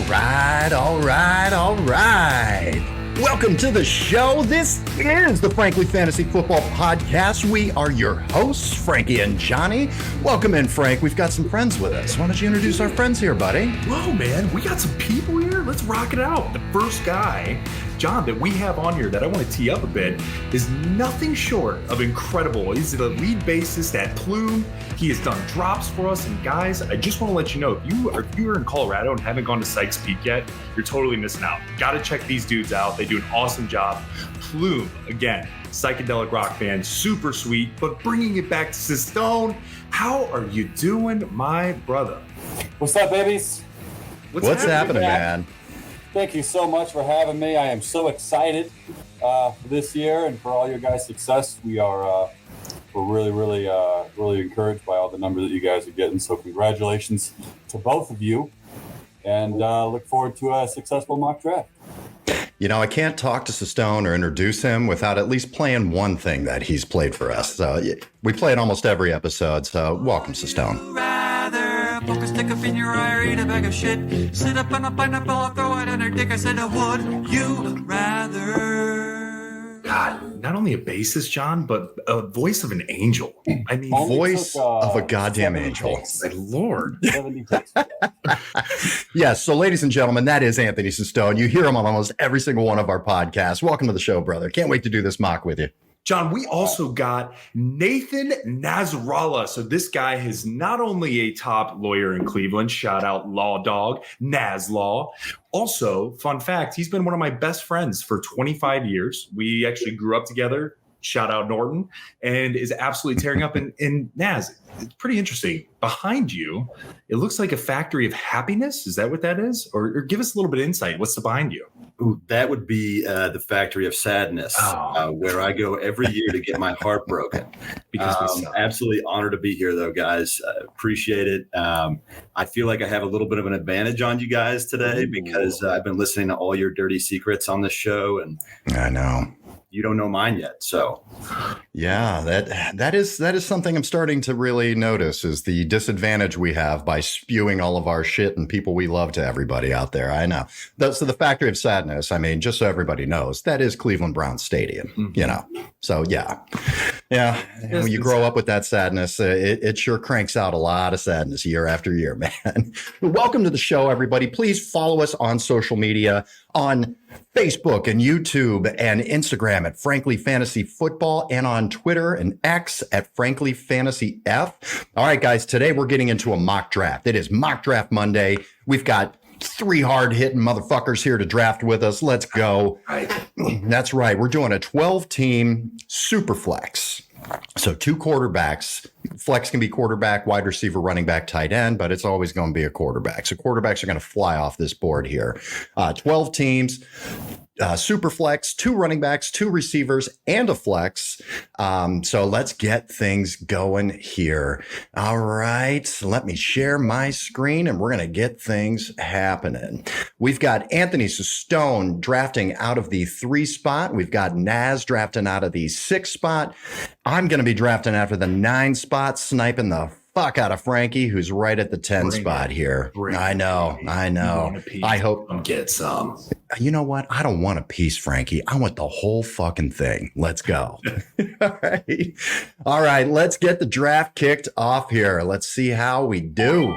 All right. Welcome to the show. This is the Frankly Fantasy Football Podcast. We are your hosts, Frankie and Johnny. Welcome in, Frank. We've got some friends with us. Why don't you introduce our friends here, buddy? Whoa, man. We got some people here. Let's rock it out. The first guy, John, that we have on here that I want to tee up a bit is nothing short of incredible. He's the lead bassist at Plume. He has done drops for us. And guys, I just want to let you know, if you are in Colorado and haven't gone to Sykes Peak yet, you're totally missing out. Got to check these dudes out. They do an awesome job. Plume, again, psychedelic rock band, super sweet. But bringing it back to Cistone, how are you doing, my brother? What's up, babies? What's happening, man? Thank you so much for having me. I am so excited for this year and for all your guys' success. We're really encouraged by all the numbers that you guys are getting. So congratulations to both of you, and look forward to a successful mock draft. You know, I can't talk to Cistone or introduce him without at least playing one thing that he's played for us. So we play it almost every episode. So welcome, Cistone. Poke a stick up in your eye or eat a bag of shit. Sit up on a pineapple, throw it on her dick. I said, would you rather? God, not only a bassist, John, but a voice of an angel. I mean, voice of a goddamn angel. My Lord. Yes, so ladies and gentlemen, that is Anthony Cistone. You hear him on almost every single one of our podcasts. Welcome to the show, brother. Can't wait to do this mock with you. John, we also got Nathan Nazarala. So this guy is not only a top lawyer in Cleveland, shout out Law Dog, Naz Law. Also, fun fact, he's been one of my best friends for 25 years. We actually grew up together, shout out Norton, and is absolutely tearing up in Naz. It's pretty interesting. Behind you, it looks like a factory of happiness. Is that what that is? Or give us a little bit of insight. What's behind you? Ooh, that would be the factory of sadness, where I go every year to get my heart broken. Because absolutely honored to be here, though, guys. Appreciate it. I feel like I have a little bit of an advantage on you guys today because I've been listening to all your dirty secrets on this show, and I know you don't know mine yet. So, yeah, that is something I'm starting to really notice is the disadvantage we have by spewing all of our shit and people we love to everybody out there. I know. So the factory of sadness, I mean, just so everybody knows, that is Cleveland Browns Stadium, you know. So, yeah. When you grow up with that sadness, it sure cranks out a lot of sadness year after year, man. Welcome to the show, everybody. Please follow us on social media on Facebook and YouTube and Instagram at Frankly Fantasy Football and on Twitter and X at Frankly Fantasy F. All right, guys, today we're getting into a mock draft. It is Mock Draft Monday. We've got 3 hard-hitting motherfuckers here to draft with us. Let's go. That's right. We're doing a 12-team SuperFlex. So 2 quarterbacks. Flex can be quarterback, wide receiver, running back, tight end, but it's always going to be a quarterback. So quarterbacks are going to fly off this board here. 12 teams, super flex, 2 running backs, 2 receivers, and a flex. So let's get things going here. All right, let me share my screen and we're going to get things happening. We've got Anthony Cistone drafting out of the 3 spot. We've got Naz drafting out of the 6 spot. I'm going to be drafting after the 9 spot, sniping the fuck out of Frankie, who's right at the 10 spot here. I know. I hope get some. You know what? I don't want a piece, Frankie. I want the whole fucking thing. Let's go. All right. Let's get the draft kicked off here. Let's see how we do.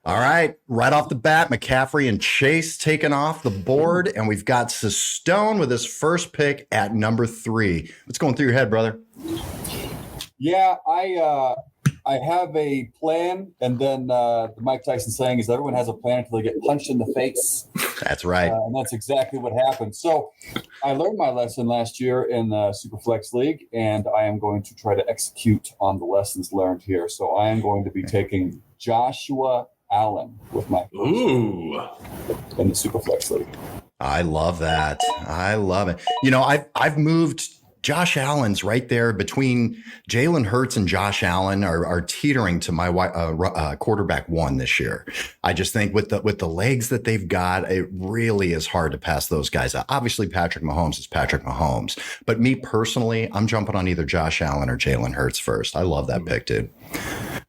All right. Right off the bat, McCaffrey and Chase taking off the board. And we've got Cistone with his first pick at number 3. What's going through your head, brother? Yeah, I have a plan, and then the Mike Tyson saying is everyone has a plan until they get punched in the face. That's right. And that's exactly what happened. So I learned my lesson last year in the SuperFlex League, and I am going to try to execute on the lessons learned here. So I am going to be taking Joshua Allen with my first in the SuperFlex League. I love that. I love it. You know, I've moved Josh Allen's right there between Jalen Hurts and Josh Allen are teetering to my quarterback 1 this year. I just think with the legs that they've got, it really is hard to pass those guys out. Obviously, Patrick Mahomes is Patrick Mahomes, but me personally, I'm jumping on either Josh Allen or Jalen Hurts first. I love that pick, dude.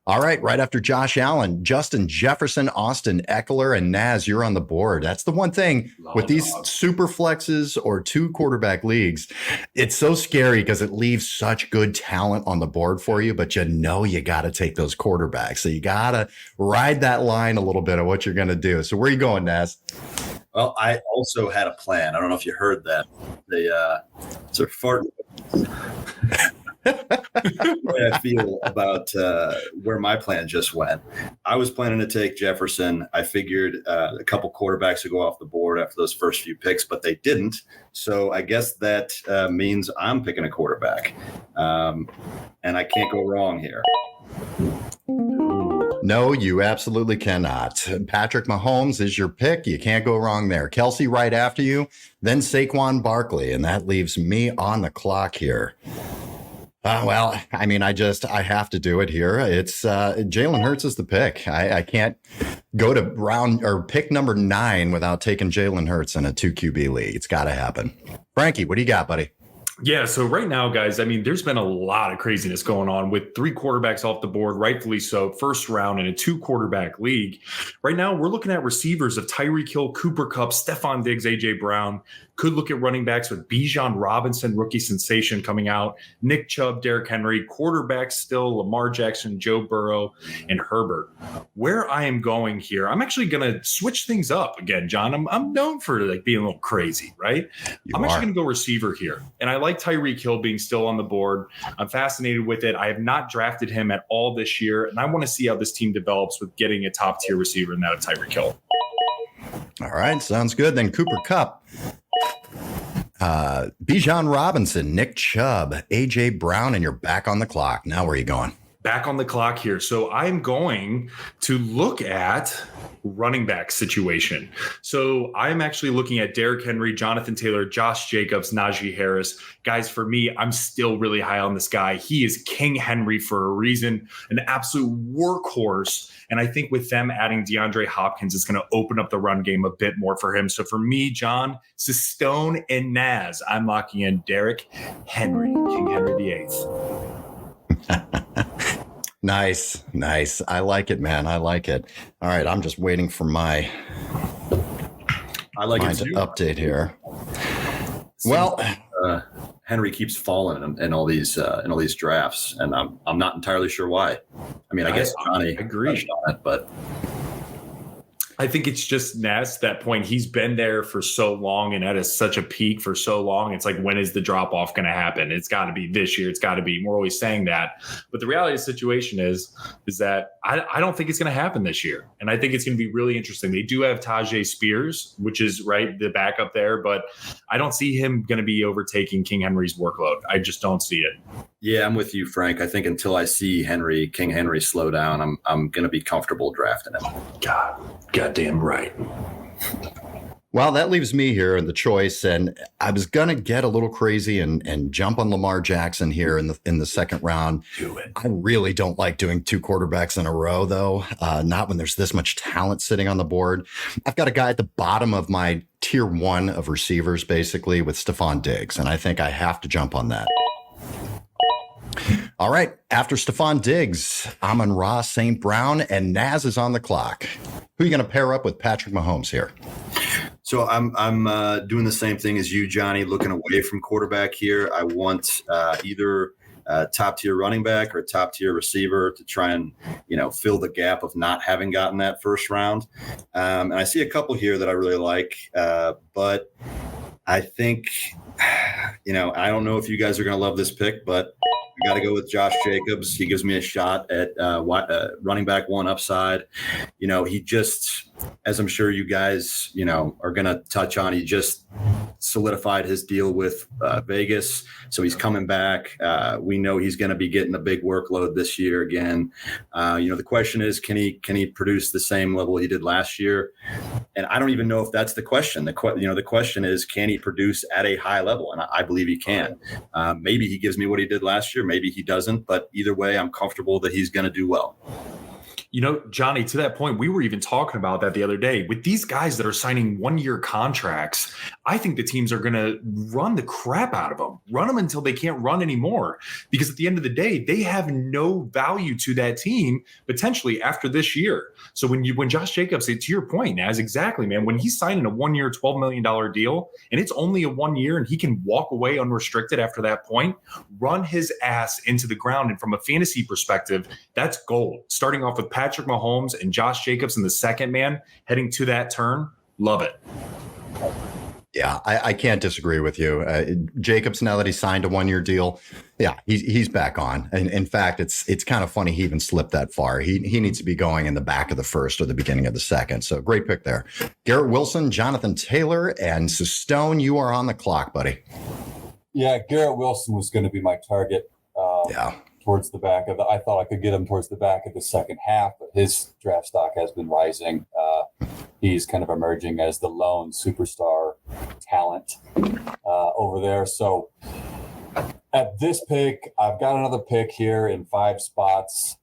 All right after Josh Allen, Justin Jefferson, Austin Eckler, and Naz, you're on the board. That's the one thing with these super flexes or 2 quarterback leagues. It's so scary because it leaves such good talent on the board for you, but you got to take those quarterbacks. So you got to ride that line a little bit of what you're going to do. So where are you going, Naz? Well, I also had a plan. I don't know if you heard that. They sort of fart. The way I feel about where my plan just went. I was planning to take Jefferson. I figured a couple quarterbacks would go off the board after those first few picks, but they didn't. So I guess that means I'm picking a quarterback. And I can't go wrong here. No, you absolutely cannot. Patrick Mahomes is your pick. You can't go wrong there. Kelsey right after you, then Saquon Barkley, and that leaves me on the clock here. Well, I mean, I have to do it here. It's Jalen Hurts is the pick. I can't go to round or pick number 9 without taking Jalen Hurts in a 2 QB league. It's got to happen. Frankie, what do you got, buddy? Yeah, so right now, guys, I mean, there's been a lot of craziness going on with 3 quarterbacks off the board, rightfully so, first round in a 2 quarterback league. Right now, we're looking at receivers of Tyreek Hill, Cooper Kupp, Stephon Diggs, A.J. Brown. Could look at running backs with Bijan Robinson, rookie sensation coming out, Nick Chubb, Derrick Henry, quarterbacks still, Lamar Jackson, Joe Burrow, and Herbert. Where I am going here, I'm actually going to switch things up again, John. I'm known for like being a little crazy, right? I'm actually going to go receiver here. And I like Tyreek Hill being still on the board. I'm fascinated with it. I have not drafted him at all this year, and I want to see how this team develops with getting a top-tier receiver in that of Tyreek Hill. All right, sounds good. Then Cooper Kupp, Bijan Robinson, Nick Chubb, A.J. Brown, and you're back on the clock. Now where are you going? Back on the clock here. So I'm going to look at running back situation. So I'm actually looking at Derrick Henry, Jonathan Taylor, Josh Jacobs, Najee Harris. Guys, for me, I'm still really high on this guy. He is King Henry for a reason, an absolute workhorse. And I think with them adding DeAndre Hopkins, it's going to open up the run game a bit more for him. So for me, John, Cistone, and Naz, I'm locking in Derrick Henry, King Henry VIII. Nice. I like it, man. I like it. All right. I'm just waiting for my update here. Well, Henry keeps falling in all these drafts, and I'm not entirely sure why. I mean, I guess Johnny touched on it, but I think it's just Naz, that point. He's been there for so long and at such a peak for so long. It's like, when is the drop off going to happen? It's got to be this year. It's got to be. We're always saying that. But the reality of the situation is that I don't think it's going to happen this year. And I think it's going to be really interesting. They do have Tajay Spears, which is the backup there. But I don't see him going to be overtaking King Henry's workload. I just don't see it. Yeah, I'm with you, Frank. I think until I see King Henry slow down, I'm going to be comfortable drafting him. Goddamn right. Well, that leaves me here in the choice, and I was gonna get a little crazy and jump on Lamar Jackson here in the second round. Do it. I really don't like doing 2 quarterbacks in a row, though. Not when there's this much talent sitting on the board. I've got a guy at the bottom of my tier 1 of receivers, basically, with Stephon Diggs, and I think I have to jump on that. All right. After Stephon Diggs, Amon-Ra St. Brown, and Naz is on the clock. Who are you going to pair up with Patrick Mahomes here? So I'm doing the same thing as you, Johnny, looking away from quarterback here. I want either top tier running back or top tier receiver to try and, fill the gap of not having gotten that first round. And I see a couple here that I really like, but I think, I don't know if you guys are going to love this pick, but I got to go with Josh Jacobs. He gives me a shot at running back 1 upside. He just, as I'm sure you guys, are going to touch on, he just solidified his deal with Vegas. So he's coming back. We know he's going to be getting a big workload this year again. The question is, can he produce the same level he did last year? And I don't even know if that's the question. The question is, can he produce at a high level? And I believe he can. Maybe he gives me what he did last year. Maybe he doesn't. But either way, I'm comfortable that he's going to do well. Johnny, to that point, we were even talking about that the other day. With these guys that are signing 1-year contracts, I think the teams are going to run the crap out of them, run them until they can't run anymore. Because at the end of the day, they have no value to that team potentially after this year. So when Josh Jacobs, to your point, Naz, exactly, man, when he's signing a 1-year, $12 million deal, and it's only a 1 year and he can walk away unrestricted after that point, run his ass into the ground. And from a fantasy perspective, that's gold. Starting off with Patrick Mahomes and Josh Jacobs in the second, man, heading to that turn. Love it. Yeah, I can't disagree with you. Jacobs, now that he signed a 1-year deal, yeah, he's back on. And in fact, it's kind of funny he even slipped that far. He needs to be going in the back of the first or the beginning of the second. So great pick there. Garrett Wilson, Jonathan Taylor, and Cistone, you are on the clock, buddy. Yeah, Garrett Wilson was going to be my target. Towards the back of I thought I could get him towards the back of the second half, but his draft stock has been rising. He's kind of emerging as the lone superstar talent over there. So at this pick, I've got another pick here in 5 spots.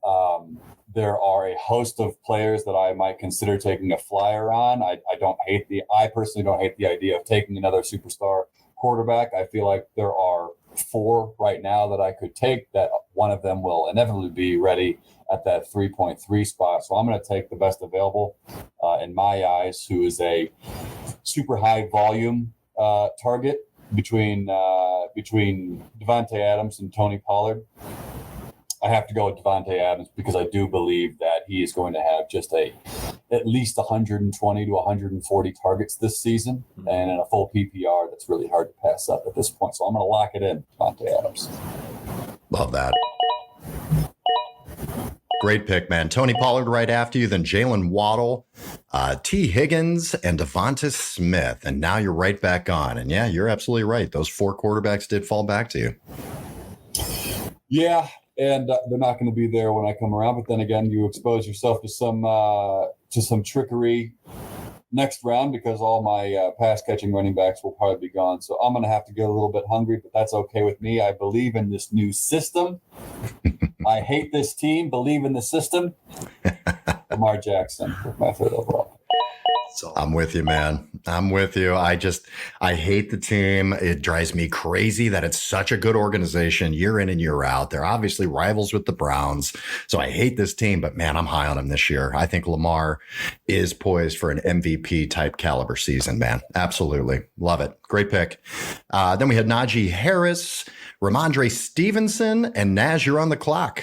There are a host of players that I might consider taking a flyer on. I personally don't hate the idea of taking another superstar quarterback. I feel like there are 4 right now that I could take, that one of them will inevitably be ready at that 3.3 spot. So I'm going to take the best available in my eyes, who is a super high volume target between Devontae Adams and Tony Pollard. I have to go with Devontae Adams because I do believe that he is going to have just at least 120 to 140 targets this season. And in a full PPR, that's really hard to pass up at this point. So I'm going to lock it in, Devontae Adams. Love that. Great pick, man. Tony Pollard right after you, then Jalen Waddle, T. Higgins, and Devonta Smith. And now you're right back on. And yeah, you're absolutely right. Those 4 quarterbacks did fall back to you. Yeah. And they're not going to be there when I come around. But then again, you expose yourself to some trickery next round because all my pass-catching running backs will probably be gone. So I'm going to have to get a little bit hungry, but that's okay with me. I believe in this new system. I hate this team. Believe in the system. Lamar Jackson with my 3rd overall. I'm with you, man. I'm with you. I hate the team. It drives me crazy that it's such a good organization year in and year out. They're obviously rivals with the Browns. So I hate this team, but man, I'm high on them this year. I think Lamar is poised for an MVP type caliber season, man. Absolutely. Love it. Great pick. Then we had Najee Harris, Ramondre Stevenson, and Naz, you're on the clock.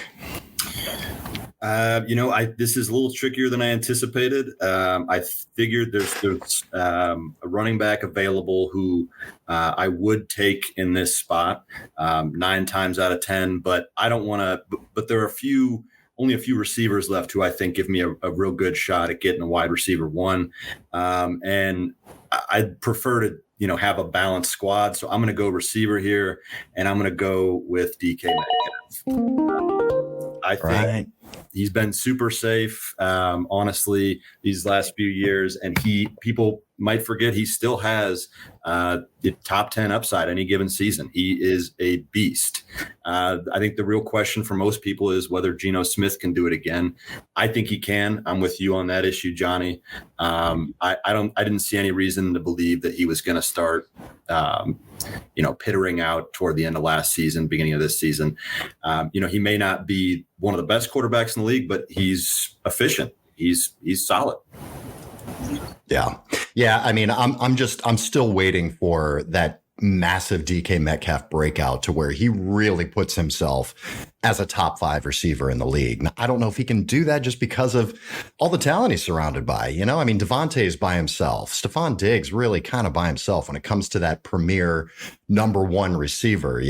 This is a little trickier than I anticipated. I figured there's a running back available who I would take in this spot 9 times out of 10, but I don't want to. But there are only a few receivers left who I think give me a real good shot at getting a wide receiver 1, and I'd prefer to have a balanced squad. So I'm going to go receiver here, and I'm going to go with DK Metcalf. I think he's been super safe, honestly, these last few years. And people might forget he still has the top 10 upside any given season. He is a beast. I think the real question for most people is whether Geno Smith can do it again. I think he can. I'm with you on that issue, Johnny. I didn't see any reason to believe that he was going to start pittering out toward the end of last season, beginning of this season. He may not be one of the best quarterbacks in the league, but he's efficient. He's solid. Yeah. I mean, I'm still waiting for that massive DK Metcalf breakout to where he really puts himself as a top 5 receiver in the league. Now, I don't know if he can do that just because of all the talent he's surrounded by. I mean, Devontae is by himself. Stephon Diggs really kind of by himself when it comes to that premier number 1 receiver,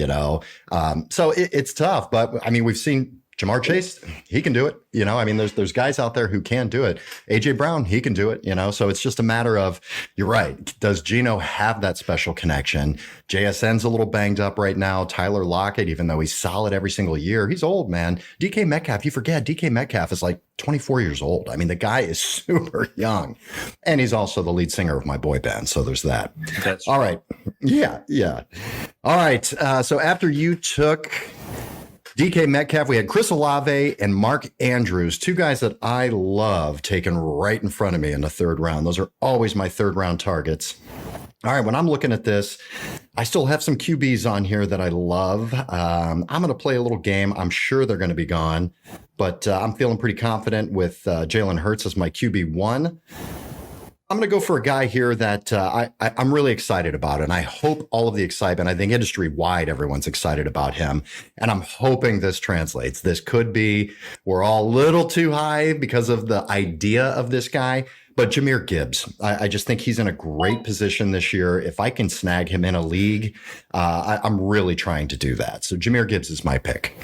So it's tough, but I mean, we've seen Jamar Chase, he can do it. I mean, there's guys out there who can do it. AJ Brown, he can do it, so it's just a matter of, you're right. Does Geno have that special connection? JSN's a little banged up right now. Tyler Lockett, even though he's solid every single year, he's old, man. DK Metcalf, you forget, DK Metcalf is like 24 years old. I mean, the guy is super young, and he's also the lead singer of my boy band. So there's that. That's all right. Yeah. All right. So after you took DK Metcalf. We had Chris Olave and Mark Andrews, two guys that I love, taken right in front of me in the third round. Those are always my third round targets. All right, when I'm looking at this, I still have some QBs on here that I love. I'm going to play a little game. I'm sure they're going to be gone, but I'm feeling pretty confident with Jalen Hurts as my QB1. I'm going to go for a guy here that I'm really excited about, and I hope all of the excitement, I think industry-wide, everyone's excited about him, and I'm hoping this translates. This could be, we're all a little too high because of the idea of this guy, but Jahmyr Gibbs, I just think he's in a great position this year. If I can snag him in a league, I'm really trying to do that. So Jahmyr Gibbs is my pick.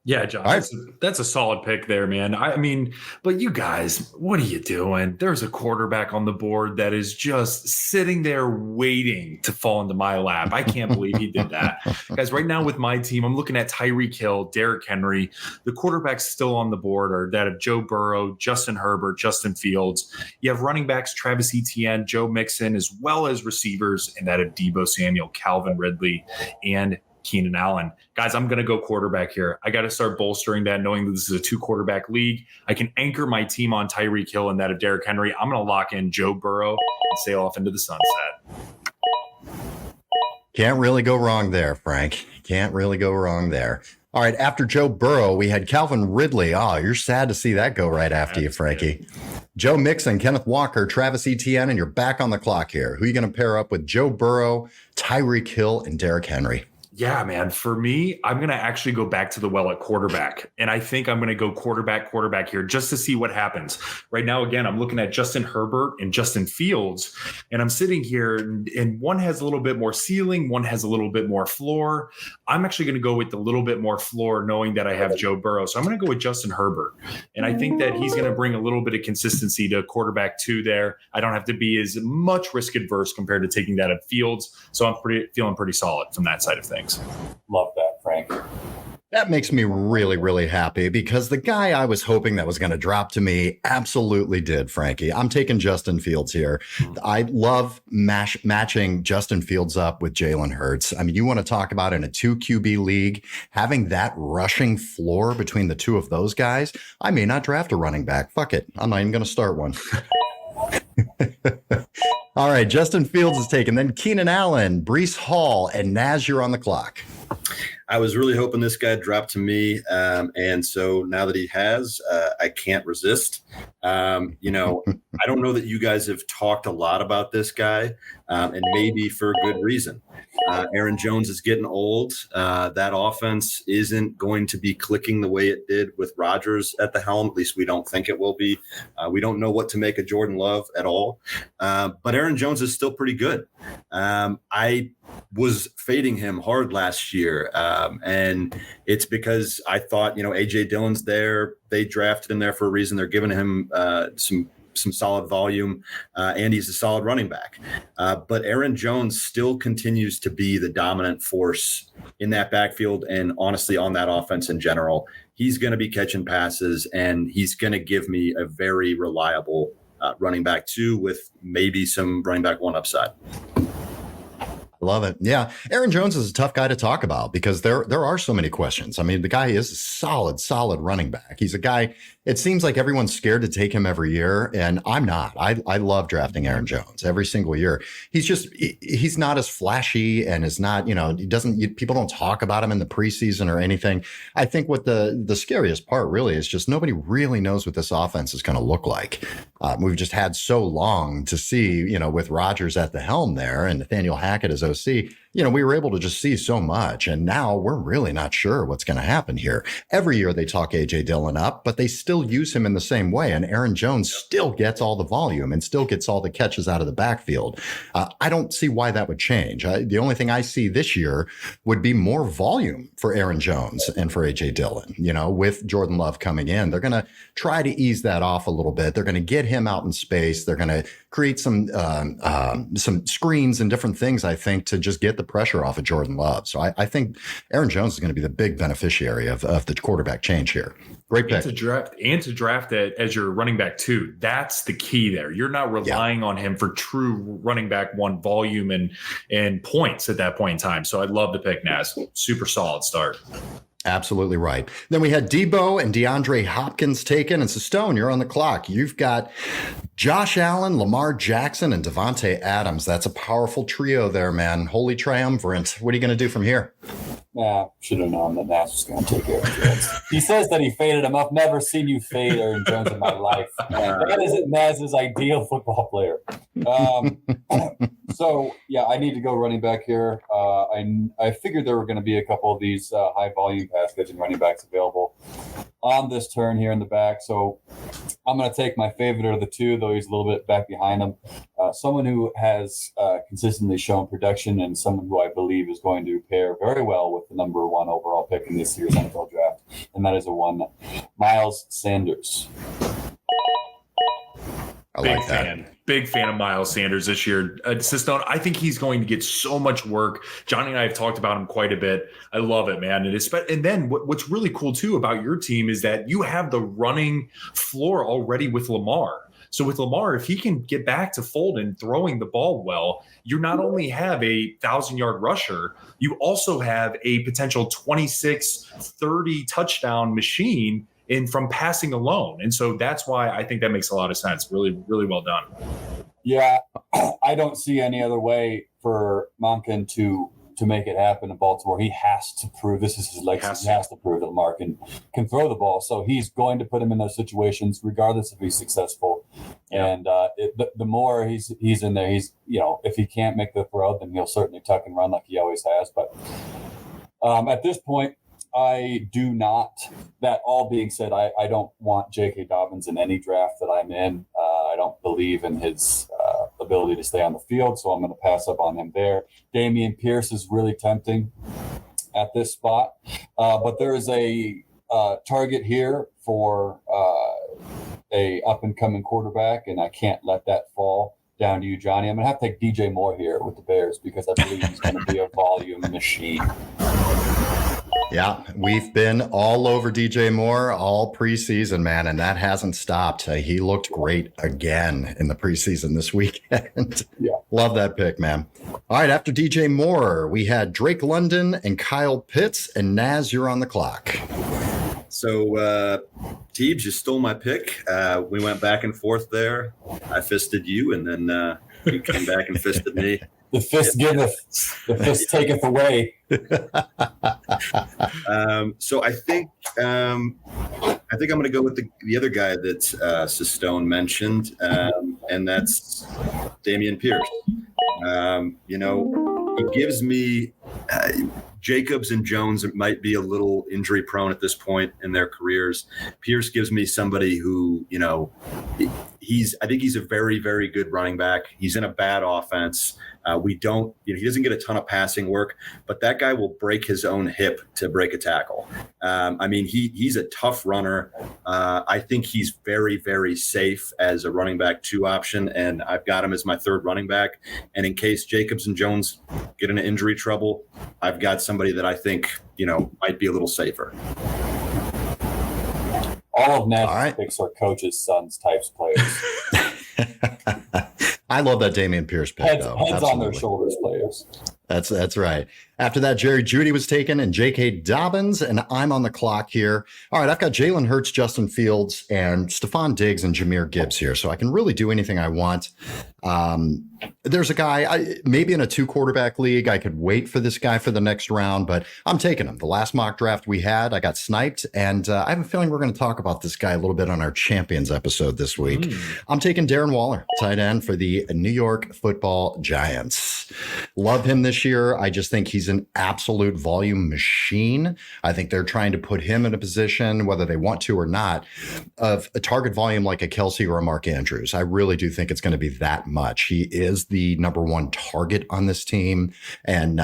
Yeah, John, that's a solid pick there, man. I mean, but you guys, what are you doing? There's a quarterback on the board that is just sitting there waiting to fall into my lap. I can't believe he did that. Guys, right now with my team, I'm looking at Tyreek Hill, Derrick Henry. The quarterbacks still on the board are that of Joe Burrow, Justin Herbert, Justin Fields. You have running backs Travis Etienne, Joe Mixon, as well as receivers, and that of Deebo Samuel, Calvin Ridley, and Keenan Allen. Guys, I'm going to go quarterback here. I got to start bolstering that, knowing that this is a 2-quarterback league. I can anchor my team on Tyreek Hill and that of Derrick Henry. I'm going to lock in Joe Burrow and sail off into the sunset. Can't really go wrong there, Frank. Can't really go wrong there. All right, after Joe Burrow, we had Calvin Ridley. Oh, you're sad to see that go right after you, Frankie. Joe Mixon, Kenneth Walker, Travis Etienne, and you're back on the clock here. Who are you going to pair up with? Joe Burrow, Tyreek Hill, and Derrick Henry? Yeah, man. For me, I'm going to actually go back to the well at quarterback. And I think I'm going to go quarterback here just to see what happens. Right now, again, I'm looking at Justin Herbert and Justin Fields. And I'm sitting here and one has a little bit more ceiling. One has a little bit more floor. I'm actually going to go with the little bit more floor knowing that I have Joe Burrow. So I'm going to go with Justin Herbert. And I think that he's going to bring a little bit of consistency to quarterback 2 there. I don't have to be as much risk adverse compared to taking that at Fields. So I'm feeling pretty solid from that side of things. Love that, Frank. That makes me really, really happy because the guy I was hoping that was going to drop to me absolutely did, Frankie. I'm taking Justin Fields here. I love matching Justin Fields up with Jalen Hurts. I mean, you want to talk about in a 2 QB league, having that rushing floor between the two of those guys. I may not draft a running back. Fuck it. I'm not even going to start one. All right, Justin Fields is taken. Then Keenan Allen, Breece Hall, and Naz, you're on the clock. I was really hoping this guy dropped to me. And so now that he has, I can't resist. I don't know that you guys have talked a lot about this guy, and maybe for good reason. Aaron Jones is getting old. That offense isn't going to be clicking the way it did with Rodgers at the helm. At least we don't think it will be. We don't know what to make of Jordan Love at all. But Aaron Jones is still pretty good. I was fading him hard last year. And it's because I thought, A.J. Dillon's there. They drafted him there for a reason. They're giving him some solid volume, and he's a solid running back. But Aaron Jones still continues to be the dominant force in that backfield and honestly on that offense in general. He's going to be catching passes, and he's going to give me a very reliable running back 2 with maybe some running back 1 upside. Love it. Yeah. Aaron Jones is a tough guy to talk about because there are so many questions. I mean, the guy is a solid running back. He's a guy, it seems like everyone's scared to take him every year. And I'm not. I love drafting Aaron Jones every single year. He's not as flashy and is not, people don't talk about him in the preseason or anything. I think what the scariest part really is just nobody really knows what this offense is going to look like. We've just had so long to see, with Rodgers at the helm there and Nathaniel Hackett as OC, we were able to just see so much. And now we're really not sure what's going to happen here. Every year they talk A.J. Dillon up, but they still use him in the same way. And Aaron Jones still gets all the volume and still gets all the catches out of the backfield. I don't see why that would change. The only thing I see this year would be more volume for Aaron Jones and for A.J. Dillon. With Jordan Love coming in, they're going to try to ease that off a little bit. They're going to get him out in space. They're going to create some screens and different things, I think, to just get the pressure off of Jordan Love. So I think Aaron Jones is going to be the big beneficiary of the quarterback change here. Great pick. And to draft it as your running back 2. That's the key there. You're not relying on him for true running back 1 volume and points at that point in time. So I'd love to pick Naz. Super solid start. Absolutely right. Then we had Debo and DeAndre Hopkins taken. And Cistone, you're on the clock. You've got Josh Allen, Lamar Jackson, and Devontae Adams. That's a powerful trio there, man. Holy triumvirate. What are you going to do from here? Should have known that Naz was going to take Aaron Jones. He says that he faded him. I've never seen you fade Aaron Jones in my life. That isn't Naz's ideal football player. So, yeah, I need to go running back here. I figured there were going to be a couple of these high-volume pass-catching running backs available on this turn here in the back. So I'm going to take my favorite of the two, though he's a little bit back behind him. Someone who has consistently shown production and someone who I believe is going to pair very well with the number 1 overall pick in this year's NFL draft, and that is Miles Sanders. I like that. Big fan of Miles Sanders this year. Cistone, I think he's going to get so much work. Johnny and I have talked about him quite a bit. I love it, man. And then what's really cool, too, about your team is that you have the running floor already with Lamar. So with Lamar, if he can get back to fold and throwing the ball well, you not only have a 1,000-yard rusher, you also have a potential 26-30 touchdown machine from passing alone. And so that's why I think that makes a lot of sense. Really, really well done. Yeah, I don't see any other way for Monken to make it happen in Baltimore. He has to prove, this is his legacy, he has to prove that Lamar can throw the ball. So he's going to put him in those situations regardless if he's successful. Yeah. And the more he's in there, he's, if he can't make the throw, then he'll certainly tuck and run like he always has. But at this point, I do not. That all being said, I don't want J.K. Dobbins in any draft that I'm in. I don't believe in his ability to stay on the field, so I'm going to pass up on him there. Dameon Pierce is really tempting at this spot, but there is a target here for a up-and-coming quarterback, and I can't let that fall down to you, Johnny. I'm going to have to take DJ Moore here with the Bears because I believe he's going to be a volume machine. Yeah, we've been all over DJ Moore all preseason, man, and that hasn't stopped. He looked great again in the preseason this weekend. Yeah. Love that pick, man. All right, after DJ Moore, we had Drake London and Kyle Pitts, and Naz, you're on the clock. So, Teebs, you stole my pick. We went back and forth there. I fisted you, and then you came back and fisted me. The fist giveth, the fist taketh away. So I think I'm going to go with the other guy that Cistone mentioned, and that's Dameon Pierce. He gives me Jacobs and Jones might be a little injury prone at this point in their careers. Pierce gives me somebody who, I think he's a very, very good running back. He's in a bad offense. He doesn't get a ton of passing work, but that guy will break his own hip to break a tackle. He's a tough runner. I think he's very, very safe as a running back 2 option, and I've got him as my 3rd running back. And in case Jacobs and Jones get into injury trouble, I've got somebody that I think, might be a little safer. All of Nat's picks are coaches' sons types players. I love that Dameon Pierce pick, heads though. On their shoulders players. That's right. After that, Jerry Jeudy was taken and J.K. Dobbins, and I'm on the clock here. All right, I've got Jalen Hurts, Justin Fields, and Stephon Diggs and Jahmyr Gibbs here, so I can really do anything I want. There's a guy, maybe in a 2-quarterback league, I could wait for this guy for the next round, but I'm taking him. The last mock draft we had, I got sniped, and I have a feeling we're going to talk about this guy a little bit on our Champions episode this week. I'm taking Darren Waller, tight end for the New York Football Giants. Love him this year. I just think he's an absolute volume machine. I think they're trying to put him in a position, whether they want to or not, of a target volume like a Kelsey or a Mark Andrews. I really do think it's going to be that much. He is the number 1 target on this team, and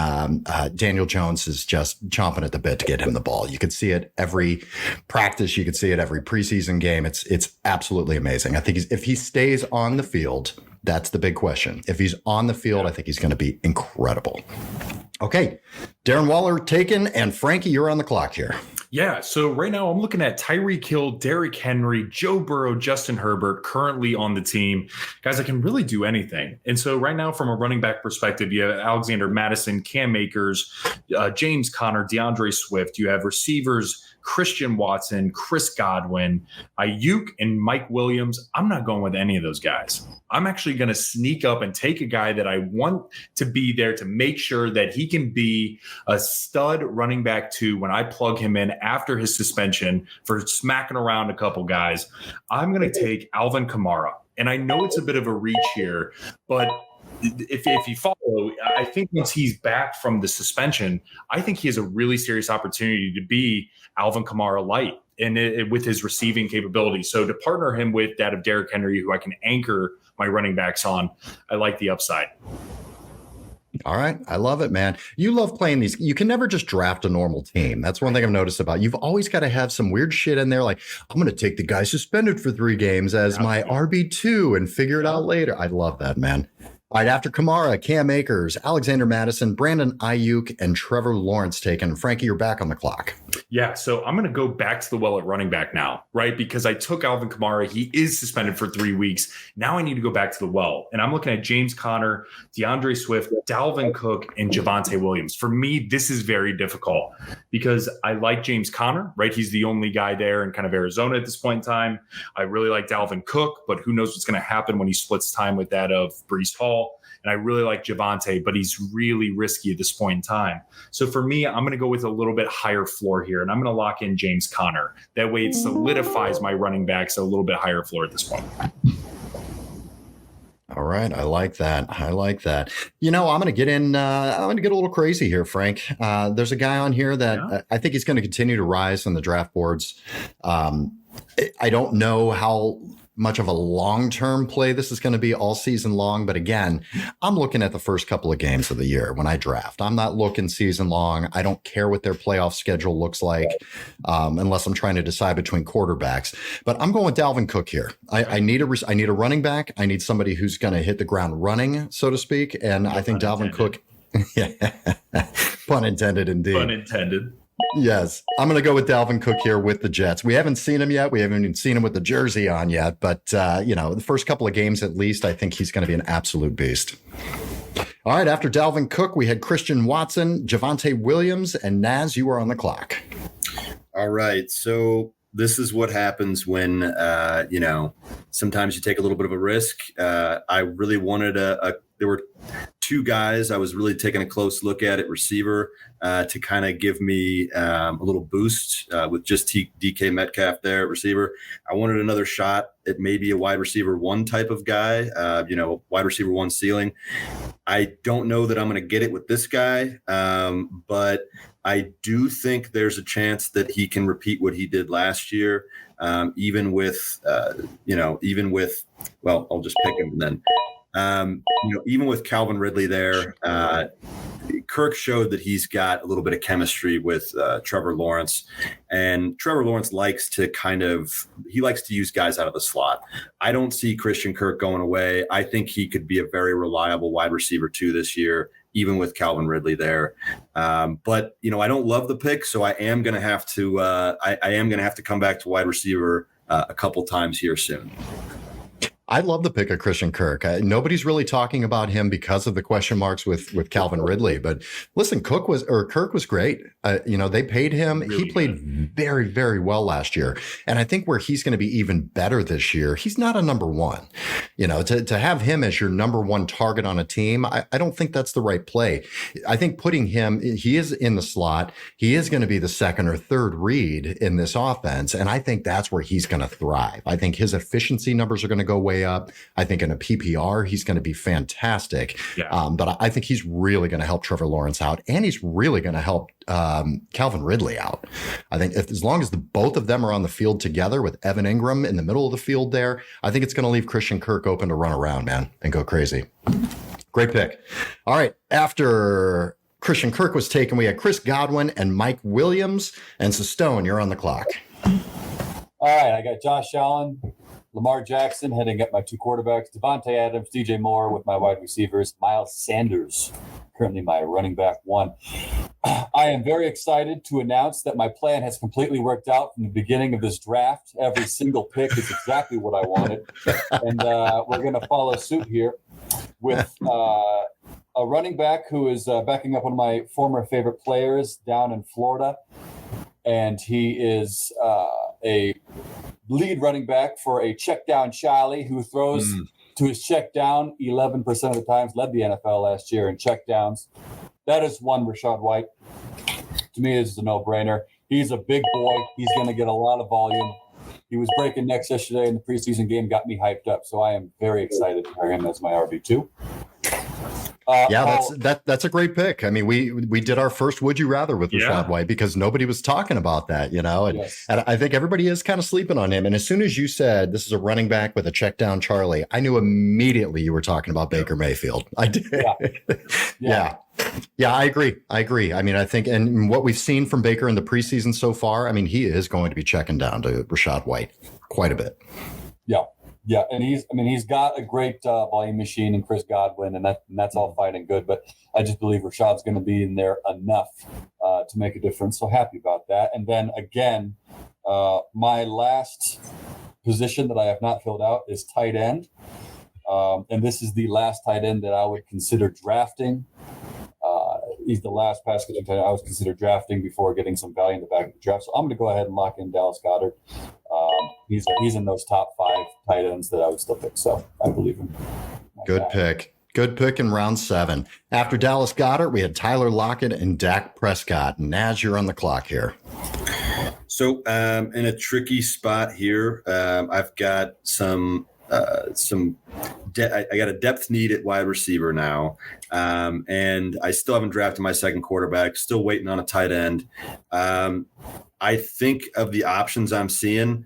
Daniel Jones is just chomping at the bit to get him the ball. You could see it every practice. You could see it every preseason game. It's absolutely amazing. I think if he stays on the field, that's the big question. If he's on the field, I think he's going to be incredible. Okay, Darren Waller taken, and Frankie, you're on the clock here. Yeah, so right now I'm looking at Tyreek Hill, Derrick Henry, Joe Burrow, Justin Herbert currently on the team. Guys, I can really do anything. And so right now from a running back perspective, you have Alexander Madison, Cam Akers, James Conner, DeAndre Swift. You have receivers Christian Watson, Chris Godwin, Ayuk, and Mike Williams. I'm not going with any of those guys. I'm actually going to sneak up and take a guy that I want to be there to make sure that he can be a stud running back too when I plug him in after his suspension for smacking around a couple guys. I'm going to take Alvin Kamara. And I know it's a bit of a reach here, but if you follow, I think once he's back from the suspension, I think he has a really serious opportunity to be Alvin Kamara light and with his receiving capability. So to partner him with that of Derrick Henry, who I can anchor my running backs on, I like the upside. All right. I love it, man. You love playing these. You can never just draft a normal team. That's one thing I've noticed about you. You've always got to have some weird shit in there. Like, I'm going to take the guy suspended for 3 games as my RB2 and figure it out later. I love that, man. All right, after Kamara, Cam Akers, Alexander Madison, Brandon Ayuk, and Trevor Lawrence taken. Frankie, you're back on the clock. Yeah, so I'm going to go back to the well at running back now, right? Because I took Alvin Kamara. He is suspended for 3 weeks. Now I need to go back to the well. And I'm looking at James Conner, DeAndre Swift, Dalvin Cook, and Javonte Williams. For me, this is very difficult because I like James Conner, right? He's the only guy there in kind of Arizona at this point in time. I really like Dalvin Cook, but who knows what's going to happen when he splits time with that of Breece Hall. And I really like Javonte, but he's really risky at this point in time. So for me, I'm going to go with a little bit higher floor here, and I'm going to lock in James Conner. That way it solidifies my running backs a little bit higher floor at this point. All right. I like that. I like that. You know, I'm going to get in. I'm going to get a little crazy here, Frank. There's a guy on here that I think he's going to continue to rise on the draft boards. I don't know how much of a long-term play this is going to be all season long. But again, I'm looking at the first couple of games of the year when I draft. I'm not looking season long. I don't care what their playoff schedule looks like unless I'm trying to decide between quarterbacks. But I'm going with Dalvin Cook here. I need a running back. I need somebody who's going to hit the ground running, so to speak. And I think Dalvin Cook, pun intended indeed. Pun intended. Yes, I'm going to go with Dalvin Cook here with the Jets. We haven't seen him yet. We haven't even seen him with the jersey on yet. But, the first couple of games at least, I think he's going to be an absolute beast. All right, after Dalvin Cook, we had Christian Watson, Javonte Williams, and Naz, you are on the clock. All right, so this is what happens when, sometimes you take a little bit of a risk. I really wanted there were 2 guys I was really taking a close look at receiver to kind of give me a little boost with just DK Metcalf there at receiver. I wanted another shot at maybe a wide receiver 1 type of guy, wide receiver 1 ceiling. I don't know that I'm going to get it with this guy, but I do think there's a chance that he can repeat what he did last year, even with, I'll just pick him then. Even with Calvin Ridley there, Kirk showed that he's got a little bit of chemistry with Trevor Lawrence, and Trevor Lawrence likes to use guys out of the slot. I don't see Christian Kirk going away. I think he could be a very reliable wide receiver 2 this year, even with Calvin Ridley there. But I don't love the pick, so I am going to have to. I am going to have to come back to wide receiver a couple times here soon. I love the pick of Christian Kirk. Nobody's really talking about him because of the question marks with Calvin Ridley. But listen, Kirk was great. They paid him. Really he played very, very well last year. And I think where he's going to be even better this year, he's not a number 1. To have him as your number 1 target on a team, I don't think that's the right play. I think putting him, he is in the slot. He is going to be the 2nd or 3rd read in this offense. And I think that's where he's going to thrive. I think his efficiency numbers are going to go way up. I think in a PPR, he's going to be fantastic. Yeah. But I think he's really going to help Trevor Lawrence out, and he's really going to help Calvin Ridley out. I think as long as both of them are on the field together with Evan Ingram in the middle of the field there, I think it's going to leave Christian Kirk open to run around, man, and go crazy. Great pick. All right. After Christian Kirk was taken, we had Chris Godwin and Mike Williams. And Cistone, you're on the clock. All right. I got Josh Allen, Lamar Jackson heading up my 2 quarterbacks, Devontae Adams, DJ Moore with my wide receivers, Miles Sanders, currently my running back 1. I am very excited to announce that my plan has completely worked out from the beginning of this draft. Every single pick is exactly what I wanted. And we're going to follow suit here with a running back who is backing up one of my former favorite players down in Florida. And he is a lead running back for a check down Charlie who throws to his check down 11% of the times, led the NFL last year in check downs. That is one Rachaad White. To me, this is a no-brainer. He's a big boy. He's going to get a lot of volume. He was breaking necks yesterday in the preseason game, got me hyped up. So I am very excited to pair him as my RB2. That's a great pick. I mean, we did our first Would You Rather with Rachaad White because nobody was talking about that, and I think everybody is kind of sleeping on him. And as soon as you said this is a running back with a check down Charlie, I knew immediately you were talking about Baker Mayfield. I did. Yeah, I agree. I mean, I think, and what we've seen from Baker in the preseason so far, I mean, he is going to be checking down to Rachaad White quite a bit. Yeah, and he's got a great volume machine in Chris Godwin, and that's all fine and good. But I just believe Rashaad's going to be in there enough to make a difference. So happy about that. And then again, my last position that I have not filled out is tight end, and this is the last tight end that I would consider drafting. He's the last pass catching tight end I was considered drafting before getting some value in the back of the draft. So I'm going to go ahead and lock in Dallas Goedert. He's in those top 5 tight ends that I would still pick. So I believe him. Good pick in round 7. After Dallas Goedert, we had Tyler Lockett and Dak Prescott. Naz, you're on the clock here. So in a tricky spot here, I've got I got a depth need at wide receiver now, and I still haven't drafted my second quarterback. Still waiting on a tight end. I think of the options I'm seeing,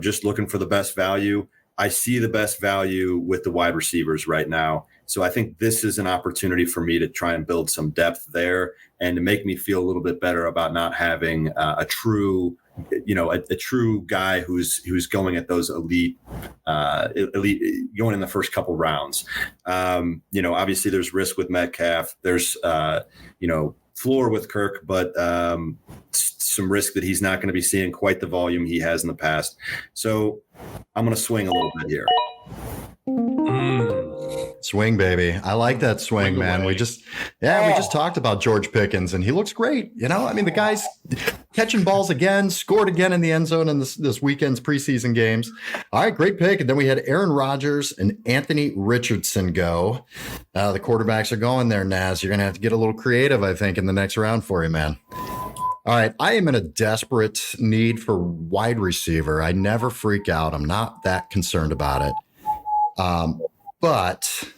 just looking for the best value. I see the best value with the wide receivers right now. So I think this is an opportunity for me to try and build some depth there and to make me feel a little bit better about not having a true guy who's going at those elite going in the first couple rounds. Obviously there's risk with Metcalf. There's floor with Kirk, but some risk that he's not going to be seeing quite the volume he has in the past. So I'm going to swing a little bit here. Swing, baby. I like that swing, man. We just talked about George Pickens, and he looks great. I mean, the guy's catching balls again, scored again in the end zone in this weekend's preseason games. All right, great pick. And then we had Aaron Rodgers and Anthony Richardson go. The quarterbacks are going there, Naz. You're going to have to get a little creative, I think, in the next round for you, man. All right, I am in a desperate need for wide receiver. I never freak out. I'm not that concerned about it. But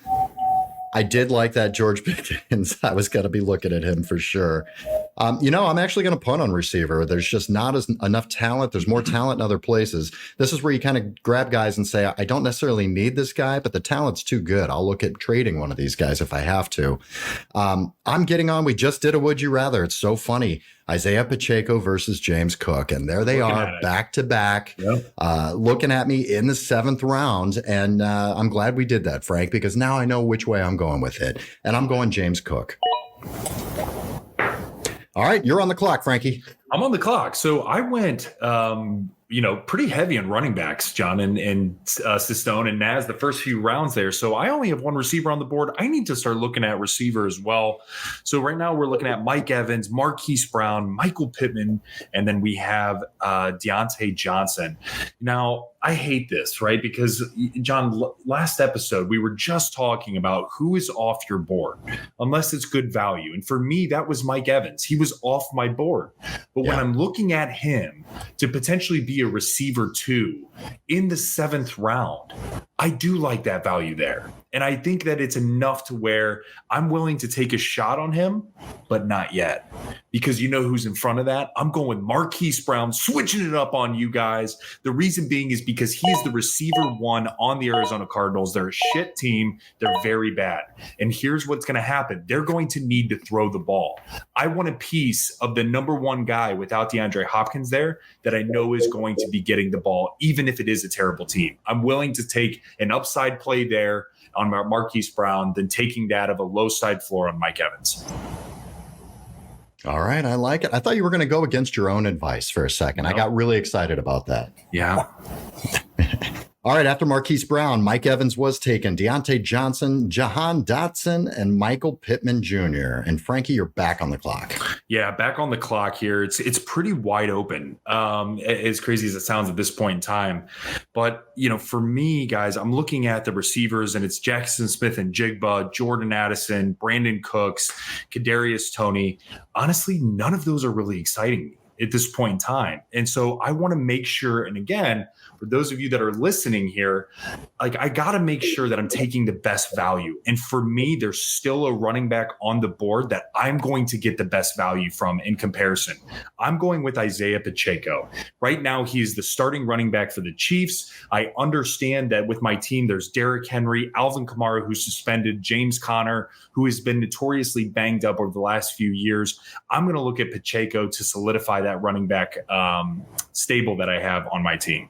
I did like that George Pickens. I was going to be looking at him for sure. I'm actually going to punt on receiver. There's just not enough talent. There's more talent in other places. This is where you kind of grab guys and say, I don't necessarily need this guy, but the talent's too good. I'll look at trading one of these guys if I have to. I'm getting on. We just did a Would You Rather. It's so funny. Isaiah Pacheco versus James Cook. And there they are back to back, looking at me in the 7th round. And I'm glad we did that, Frank, because now I know which way I'm going with it. And I'm going James Cook. All right, you're on the clock, Frankie. I'm on the clock. So I went, pretty heavy on running backs, John and Cistone and Naz, the first few rounds there. So I only have one receiver on the board. I need to start looking at receiver as well. So right now we're looking at Mike Evans, Marquise Brown, Michael Pittman, and then we have Deontay Johnson. Now, I hate this, right? Because, John, last episode, we were just talking about who is off your board, unless it's good value. And for me, that was Mike Evans. He was off my board. But when I'm looking at him to potentially be a receiver 2 in the 7th round, I do like that value there. And I think that it's enough to where I'm willing to take a shot on him, but not yet. Because you know who's in front of that? I'm going with Marquise Brown, switching it up on you guys. The reason being is because he's the receiver one on the Arizona Cardinals. They're a shit team. They're very bad. And here's what's going to happen. They're going to need to throw the ball. I want a piece of the number one guy without DeAndre Hopkins there that I know is going to be getting the ball, even if it is a terrible team. I'm willing to take an upside play there on Marquise Brown than taking that of a low side floor on Mike Evans. All right. I like it. I thought you were going to go against your own advice for a second. No. I got really excited about that. Yeah. All right. After Marquise Brown, Mike Evans was taken. Deontay Johnson, Jahan Dotson, and Michael Pittman Jr. And Frankie, you're back on the clock. Yeah, back on the clock here. It's pretty wide open, as crazy as it sounds at this point in time. But, you know, for me, guys, I'm looking at the receivers, and it's Jackson Smith and Jigba, Jordan Addison, Brandon Cooks, Kadarius Toney. Honestly, none of those are really exciting me at this point in time. And so I want to make sure, and again, for those of you that are listening here, like I got to make sure that I'm taking the best value. And for me, there's still a running back on the board that I'm going to get the best value from in comparison. I'm going with Isaiah Pacheco. Right now, he's the starting running back for the Chiefs. I understand that with my team, there's Derrick Henry, Alvin Kamara, who's suspended, James Conner, who has been notoriously banged up over the last few years. I'm going to look at Pacheco to solidify that running back stable that I have on my team.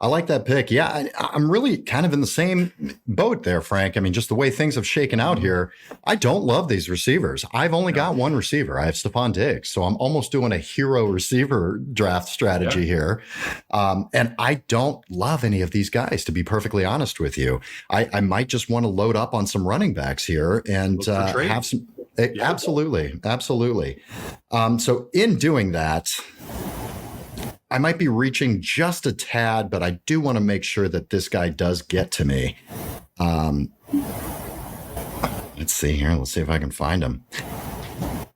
I like that pick. Yeah, I'm really kind of in the same boat there, Frank. I mean, just the way things have shaken out here, I don't love these receivers. I've only got one receiver. I have Stephon Diggs. So I'm almost doing a hero receiver draft strategy here. And I don't love any of these guys, to be perfectly honest with you. I might just want to load up on some running backs here and have some. Absolutely. Absolutely. So in doing that, I might be reaching just a tad, but I do want to make sure that this guy does get to me. Let's see here. Let's see if I can find him.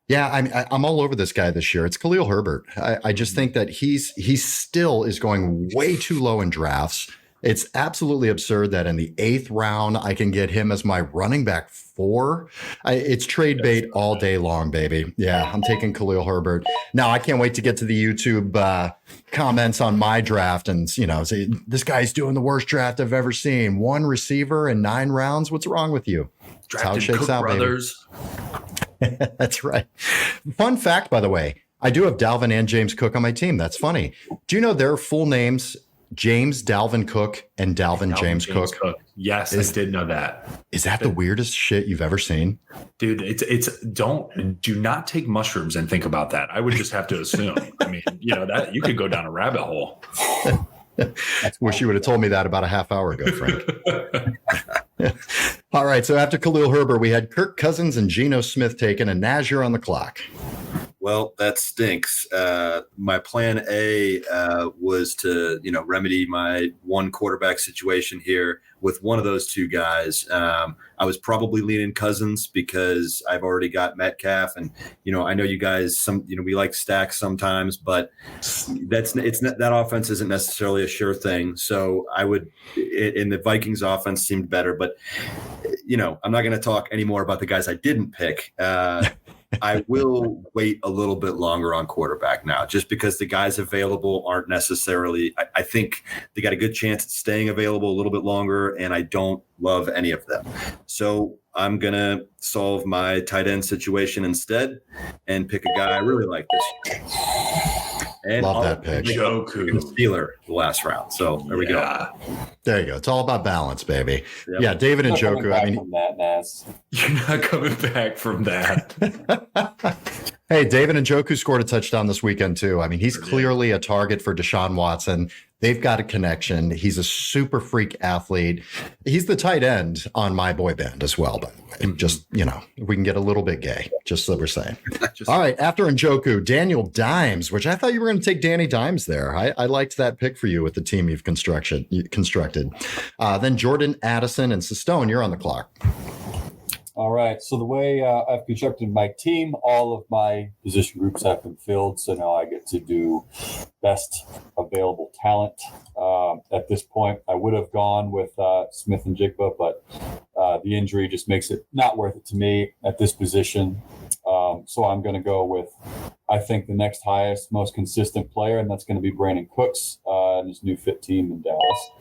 Yeah, I'm all over this guy this year. It's Khalil Herbert. I just think that he still is going way too low in drafts. It's absolutely absurd that in the 8th round, I can get him as my running back 4. It's trade bait all day long, baby. Yeah, I'm taking Khalil Herbert. Now, I can't wait to get to the YouTube comments on my draft and, you know, say, this guy's doing the worst draft I've ever seen. 1 receiver in 9 rounds. What's wrong with you? That's how it shakes Cook out, brothers. Baby. That's right. Fun fact, by the way, I do have Dalvin and James Cook on my team. That's funny. Do you know their full names? James Dalvin Cook and Dalvin James Cook. Yes, I did know that. Is that the weirdest shit you've ever seen? Dude, do not take mushrooms and think about that. I would just have to assume. I mean, you know, that you could go down a rabbit hole. Wish you would have told me that about a half hour ago, Frank. All right. So after Khalil Herbert, we had Kirk Cousins and Geno Smith taken, and Najee on the clock. Well, that stinks. My plan A was to, remedy my one quarterback situation here with one of those two guys. I was probably leaning Cousins because I've already got Metcalf, and I know you guys. We like stacks sometimes, but that offense isn't necessarily a sure thing. So I would, in the Vikings offense seemed better, but I'm not going to talk anymore about the guys I didn't pick. I will wait a little bit longer on quarterback now, just because the guys available aren't necessarily, I think they got a good chance at staying available a little bit longer, and I don't love any of them. So I'm going to solve my tight end situation instead and pick a guy I really like this year. And love that pick. Njoku. Steeler the last round. So there we go. There you go. It's all about balance, baby. Yep. Yeah, David and Njoku. I mean, you're not coming back from that. Hey, David Njoku scored a touchdown this weekend too. I mean, he's clearly a target for Deshaun Watson. They've got a connection. He's a super freak athlete. He's the tight end on my boy band as well, by the way. Just, we can get a little bit gay, just so we're saying. All right, after Njoku, Daniel Dimes, which I thought you were going to take Danny Dimes there. I liked that pick for you with the team you've constructed. Then Jordan Addison and Cistone, you're on the clock. All right. So the way I've constructed my team, all of my position groups have been filled. So now I get to do best available talent at this point. I would have gone with Smith and Jigba, but the injury just makes it not worth it to me at this position. So I'm going to go with, I think, the next highest, most consistent player, and that's going to be Brandon Cooks and his new fit team in Dallas.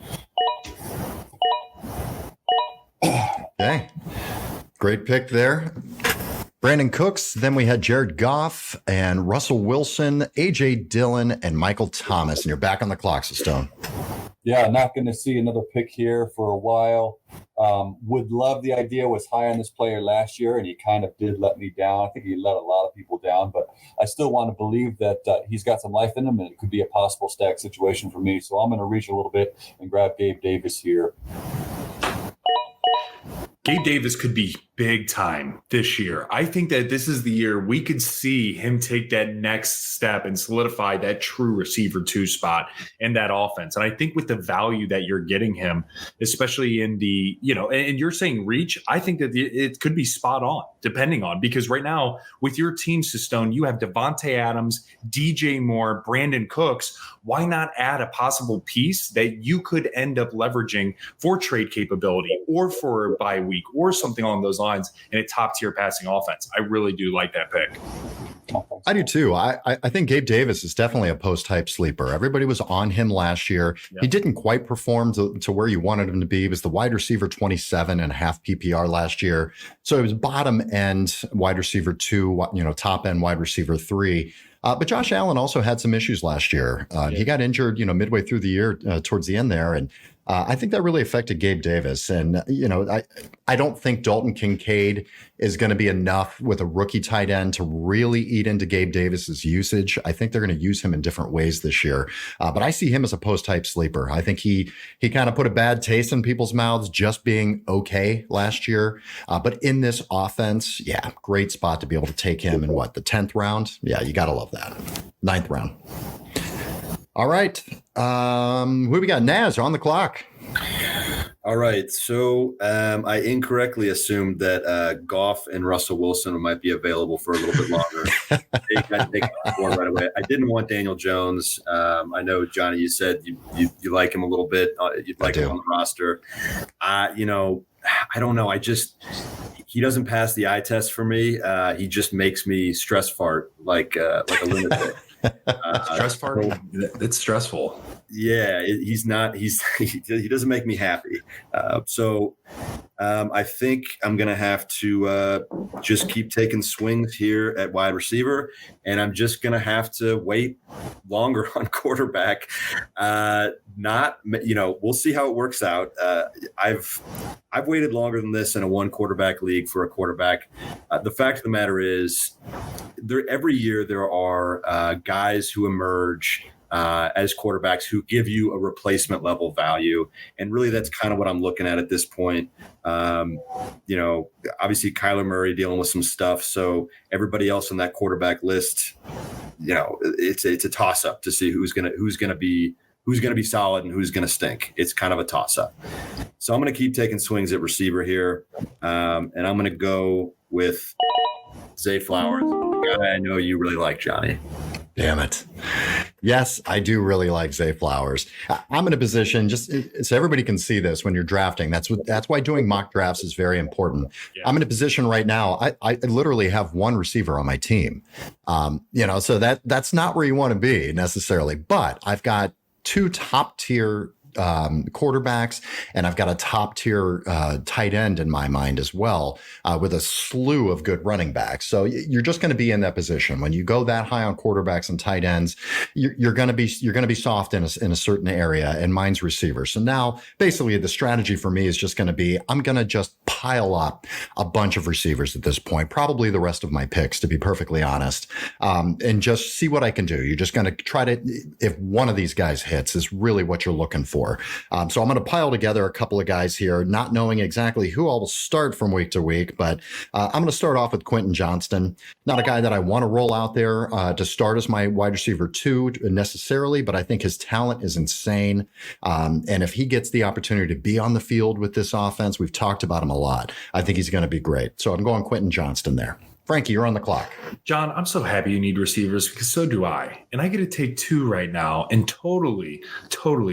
Okay. Great pick there. Brandon Cooks. Then we had Jared Goff and Russell Wilson, AJ Dillon, and Michael Thomas. And you're back on the clock, Cistone. Yeah, not going to see another pick here for a while. Would love the idea, was high on this player last year, and he kind of did let me down. I think he let a lot of people down, but I still want to believe that he's got some life in him, and it could be a possible stack situation for me. So I'm going to reach a little bit and grab Gabe Davis here. Gabe Davis could be big time this year. I think that this is the year we could see him take that next step and solidify that true receiver 2 spot in that offense. And I think with the value that you're getting him, especially in the, and you're saying reach, I think that it could be spot on, depending on, because right now with your team, Cistone, you have Devontae Adams, DJ Moore, Brandon Cooks. Why not add a possible piece that you could end up leveraging for trade capability or for a bye week or something along those lines in a top tier passing offense? I really do like that pick. I do too. I think Gabe Davis is definitely a post-hype sleeper. Everybody was on him last year. Yeah. He didn't quite perform to where you wanted him to be. He was the wide receiver 27 and a half PPR last year. So he was bottom end wide receiver 2, top end wide receiver 3. But Josh Allen also had some issues last year. He got injured, midway through the year towards the end there. And I think that really affected Gabe Davis. And, I don't think Dalton Kincaid is going to be enough with a rookie tight end to really eat into Gabe Davis's usage. I think they're going to use him in different ways this year. But I see him as a post-hype sleeper. I think he kind of put a bad taste in people's mouths just being okay last year. But in this offense, yeah, great spot to be able to take him in the 10th round? Yeah, you got to love that. 9th round. All right. Who we got? Naz on the clock. All right. So I incorrectly assumed that Goff and Russell Wilson might be available for a little bit longer. They got taken right away. I didn't want Daniel Jones. I know, Johnny, you said you like him a little bit. You'd like him on the roster. I don't know. He doesn't pass the eye test for me. He just makes me stress fart like a lunatic. Stress fart? It's stressful. Yeah, he doesn't make me happy. So I think I'm going to have to just keep taking swings here at wide receiver, and I'm just going to have to wait longer on quarterback. We'll see how it works out. I've waited longer than this in a 1 quarterback league for a quarterback. The fact of the matter is, every year there are guys who emerge as quarterbacks who give you a replacement level value. And really that's kind of what I'm looking at this point. Obviously Kyler Murray dealing with some stuff. So everybody else on that quarterback list, it's a toss up to see who's going to be solid and who's going to stink. It's kind of a toss up. So I'm going to keep taking swings at receiver here. And I'm going to go with Zay Flowers, the guy I know you really like, Johnny. Damn it. Yes, I do really like Zay Flowers. I'm in a position, just so everybody can see this when you're drafting. That's why doing mock drafts is very important. Yeah. I'm in a position right now. I literally have 1 receiver on my team. So that's not where you want to be necessarily. But I've got 2 top tier quarterbacks, and I've got a top tier tight end in my mind as well, with a slew of good running backs. So you're just going to be in that position when you go that high on quarterbacks and tight ends. You're going to be soft in a certain area, and mine's receiver. So now basically the strategy for me is just going to be, I'm going to just pile up a bunch of receivers at this point, probably the rest of my picks, to be perfectly honest, and just see what I can do. You're just going to try to, if one of these guys hits, is really what you're looking for. So I'm going to pile together a couple of guys here, not knowing exactly who I'll start from week to week, but I'm going to start off with Quentin Johnston. Not a guy that I want to roll out there to start as my wide receiver 2 necessarily, but I think his talent is insane. And if he gets the opportunity to be on the field with this offense, we've talked about him a lot. I think he's going to be great. So I'm going Quentin Johnston there. Frankie, you're on the clock. John, I'm so happy you need receivers because so do I. And I get to take 2 right now and totally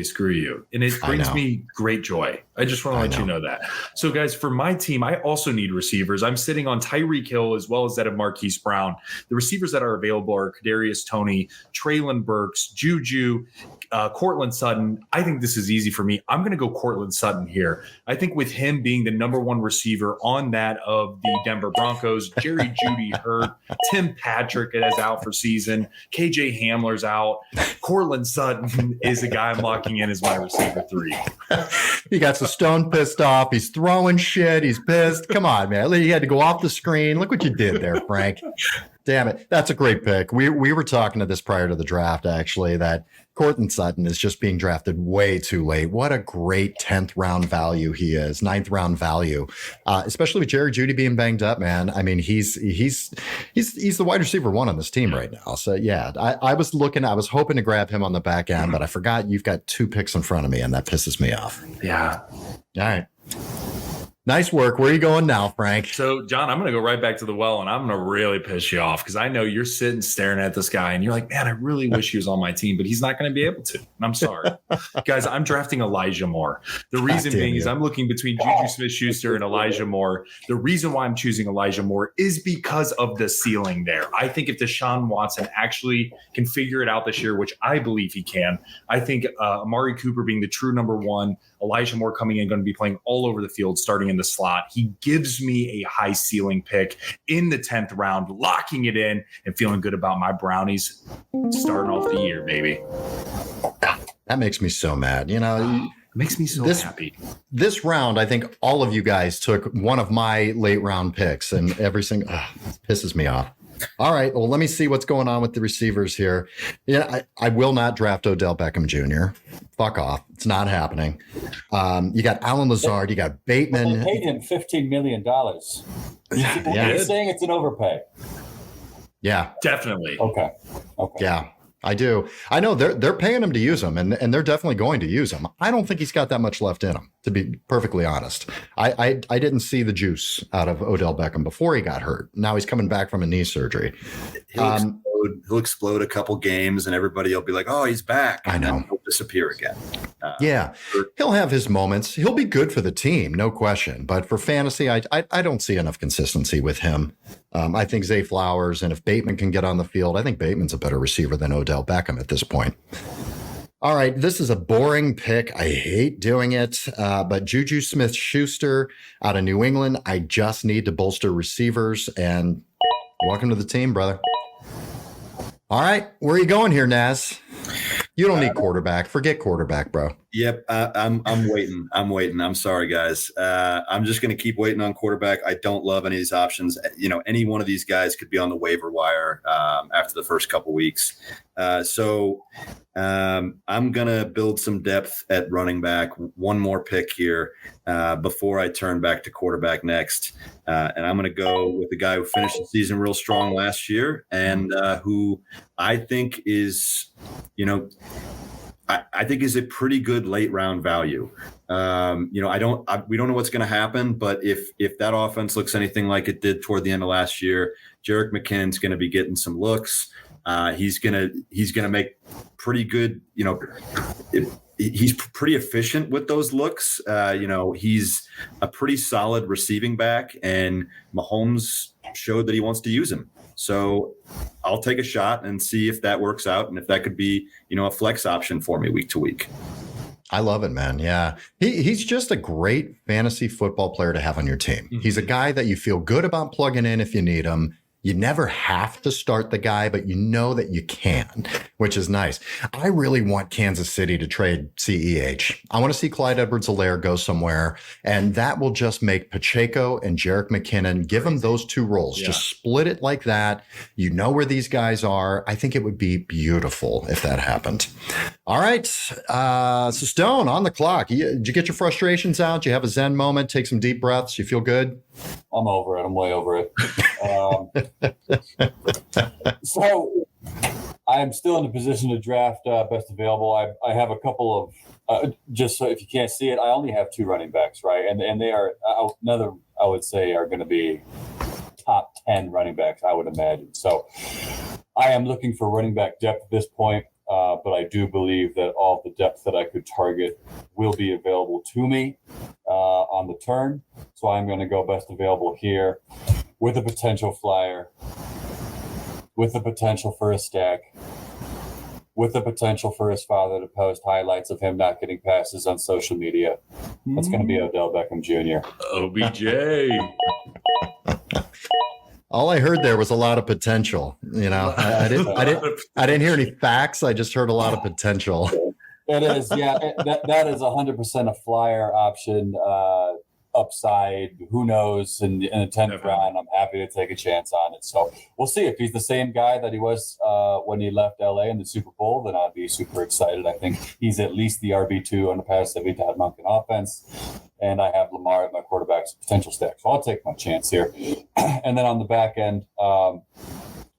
screw you. And it brings me great joy. I just want to let you know that. So, guys, for my team, I also need receivers. I'm sitting on Tyreek Hill as well as that of Marquise Brown. The receivers that are available are Kadarius Toney, Treylon Burks, Juju, Cortland Sutton. I think this is easy for me. I'm going to go Cortland Sutton here. I think with him being the number 1 receiver on that of the Denver Broncos, Jerry Jeudy hurt, Tim Patrick is out for season, KJ Hamler's out. Cortland Sutton is the guy I'm locking in as my receiver 3. He got Stone pissed off. He's throwing shit. He's pissed. Come on, man. He had to go off the screen. Look what you did there, Frank. Damn it. That's a great pick. We were talking to this prior to the draft, actually, that Cortland Sutton is just being drafted way too late. What a great 10th round value he is, 9th round value, especially with Jerry Jeudy being banged up, man. I mean, he's the wide receiver 1 on this team right now. So, yeah, I was hoping to grab him on the back end, but I forgot you've got 2 picks in front of me, and that pisses me off. Yeah. All right. Nice work. Where are you going now, Frank? So, John, I'm going to go right back to the well, and I'm going to really piss you off because I know you're sitting staring at this guy, and you're like, man, I really wish he was on my team, but he's not going to be able to. And I'm sorry. Guys, I'm drafting Elijah Moore. The reason being is I'm looking between Juju Smith-Schuster and Elijah Moore. The reason why I'm choosing Elijah Moore is because of the ceiling there. I think if Deshaun Watson actually can figure it out this year, which I believe he can, I think Amari Cooper being the true number 1, Elijah Moore coming in, going to be playing all over the field, starting in the slot. He gives me a high ceiling pick in the 10th round, locking it in and feeling good about my Brownies starting off the year, baby. That makes me so mad. You know, it makes me so happy. This round, I think all of you guys took one of my late round picks, and every single pisses me off. All right. Well, let me see what's going on with the receivers here. Yeah, I will not draft Odell Beckham Jr. Fuck off. It's not happening. You got Alan Lazard. You got Bateman. They paid him $15 million. Yeah. You're saying it's an overpay. Yeah. Definitely. Okay. Yeah. I do. I know they're paying him to use him, and they're definitely going to use him. I don't think he's got that much left in him, to be perfectly honest. I didn't see the juice out of Odell Beckham before he got hurt. Now he's coming back from a knee surgery. He'll explode a couple games, and everybody will be like, "Oh, he's back." I know. And he'll disappear again. Yeah, he'll have his moments. He'll be good for the team, no question. But for fantasy, I don't see enough consistency with him. I think Zay Flowers, and if Bateman can get on the field, I think Bateman's a better receiver than Odell Beckham at this point. All right, this is a boring pick. I hate doing it, but Juju Smith-Schuster out of New England. I just need to bolster receivers, and welcome to the team, brother. All right, where are you going here, Naz? You don't need quarterback. Forget quarterback, bro. Yep, I'm waiting. I'm sorry, guys. I'm just going to keep waiting on quarterback. I don't love any of these options. You know, any one of these guys could be on the waiver wire after the first couple weeks. So I'm going to build some depth at running back. One more pick here before I turn back to quarterback next. And I'm going to go with the guy who finished the season real strong last year and who I think is, you know, I think is a pretty good late round value. You know, we don't know what's going to happen, but if that offense looks anything like it did toward the end of last year, Jerick McKinnon's going to be getting some looks. He's gonna make pretty good. You know, he's pretty efficient with those looks. You know, he's a pretty solid receiving back, and Mahomes showed that he wants to use him. So I'll take a shot and see if that works out, and if that could be, you know, a flex option for me week to week. I love it, man. Yeah. He's just a great fantasy football player to have on your team. Mm-hmm. He's a guy that you feel good about plugging in if you need him. You never have to start the guy, but you know that you can, which is nice. I really want Kansas City to trade CEH. I want to see Clyde Edwards-Helaire go somewhere, and that will just make Pacheco and Jerick McKinnon, give them those two roles. Yeah. Just split it like that. You know where these guys are. I think it would be beautiful if that happened. All right. So Stone, on the clock. Did you get your frustrations out? Did you have a Zen moment? Take some deep breaths? You feel good? I'm over it. I'm way over it. So I'm still in the position to draft best available. I have a couple of, just so if you can't see it, I only have two running backs, right? And they are, I would say, are going to be top 10 running backs, I would imagine. So I am looking for running back depth at this point, but I do believe that all the depth that I could target will be available to me on the turn. So I'm going to go best available here with a potential flyer, with the potential for a stack, with the potential for his father to post highlights of him not getting passes on social media. That's going to be Odell Beckham Jr. OBJ. All I heard there was a lot of potential. I didn't hear any facts. I just heard a lot of potential. It is, yeah. That is 100% a flyer option. Upside, who knows? In the 10th round, I'm happy to take a chance on it. So we'll see if he's the same guy that he was when he left LA in the Super Bowl. Then I'd be super excited. I think he's at least the RB2 on the pass that we had Monken offense, and I have Lamar at my quarterback's potential stack. So I'll take my chance here. And then on the back end,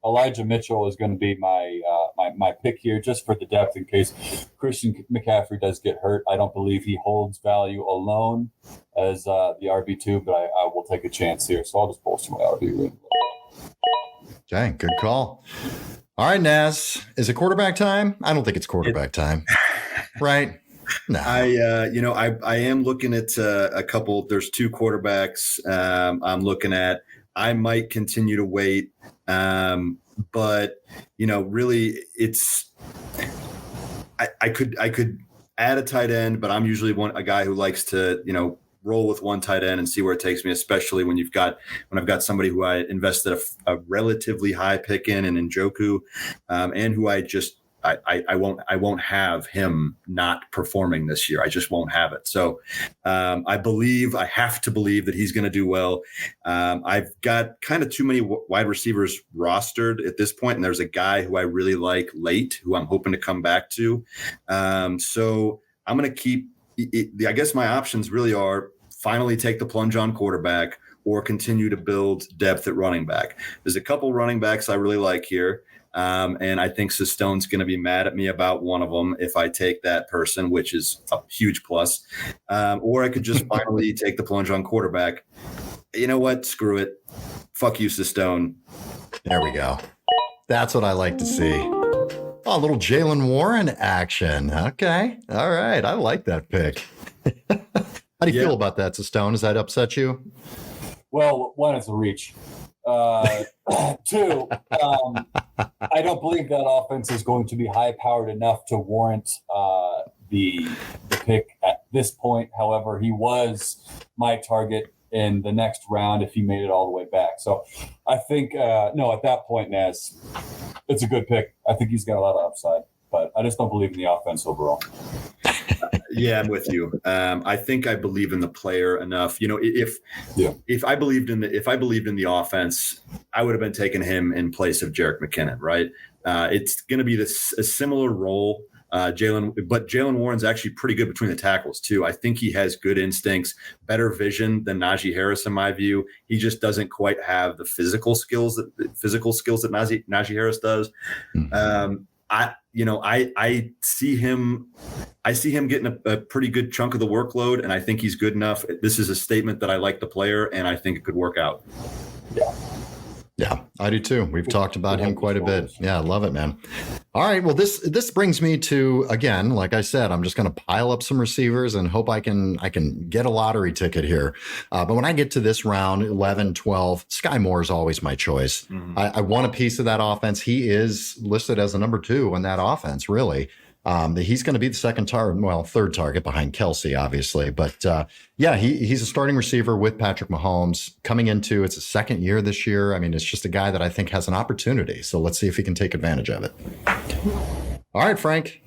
Elijah Mitchell is going to be my pick here, just for the depth in case Christian McCaffrey does get hurt. I don't believe he holds value alone as the RB2, but I will take a chance here. So I'll just bolster my RB. Okay, good call. All right, Naz, is it quarterback time? I don't think it's quarterback time, right? No. I am looking at a couple. There's 2 quarterbacks I'm looking at. I might continue to wait. But really it's, I could add a tight end, but I'm usually a guy who likes to, roll with one tight end and see where it takes me, especially when I've got somebody who I invested a relatively high pick in Njoku, and who I won't have him not performing this year. I just won't have it. So I have to believe that he's going to do well. I've got kind of too many wide receivers rostered at this point, and there's a guy who I really like late, who I'm hoping to come back to. So I'm going to keep – I guess my options really are finally take the plunge on quarterback or continue to build depth at running back. There's a couple running backs I really like here. And I think Cistone's going to be mad at me about one of them if I take that person, which is a huge plus. Or I could just finally take the plunge on quarterback. You know what? Screw it. Fuck you, Cistone. There we go. That's what I like to see. Oh, a little Jalen Warren action. Okay. All right. I like that pick. How do you feel about that, Cistone? Does that upset you? Well, one, it's a reach. 2, I don't believe that offense is going to be high-powered enough to warrant the pick at this point. However, he was my target in the next round if he made it all the way back. So I think, at that point, Naz, it's a good pick. I think he's got a lot of upside, but I just don't believe in the offense overall. Yeah, I'm with you. I think I believe in the player enough. If I believed in the offense, I would have been taking him in place of Jerick McKinnon, right? It's going to be a similar role. But Jalen Warren's actually pretty good between the tackles too. I think he has good instincts, better vision than Najee Harris in my view. He just doesn't quite have the physical skills that Najee Harris does. Mm-hmm. I see him getting a pretty good chunk of the workload, and I think he's good enough. This is a statement that I like the player, and I think it could work out. Yeah, I do too. We've talked about him quite a bit. Yeah, I love it, man. All right. Well, this brings me to, again, like I said, I'm just going to pile up some receivers and hope I can get a lottery ticket here. But when I get to this round, 11, 12, Sky Moore is always my choice. Mm-hmm. I want a piece of that offense. He is listed as a number 2 in that offense, really. He's going to be the third target behind Kelsey, obviously. But he's a starting receiver with Patrick Mahomes coming into it's his second year this year. I mean, it's just a guy that I think has an opportunity. So let's see if he can take advantage of it. All right, Frank.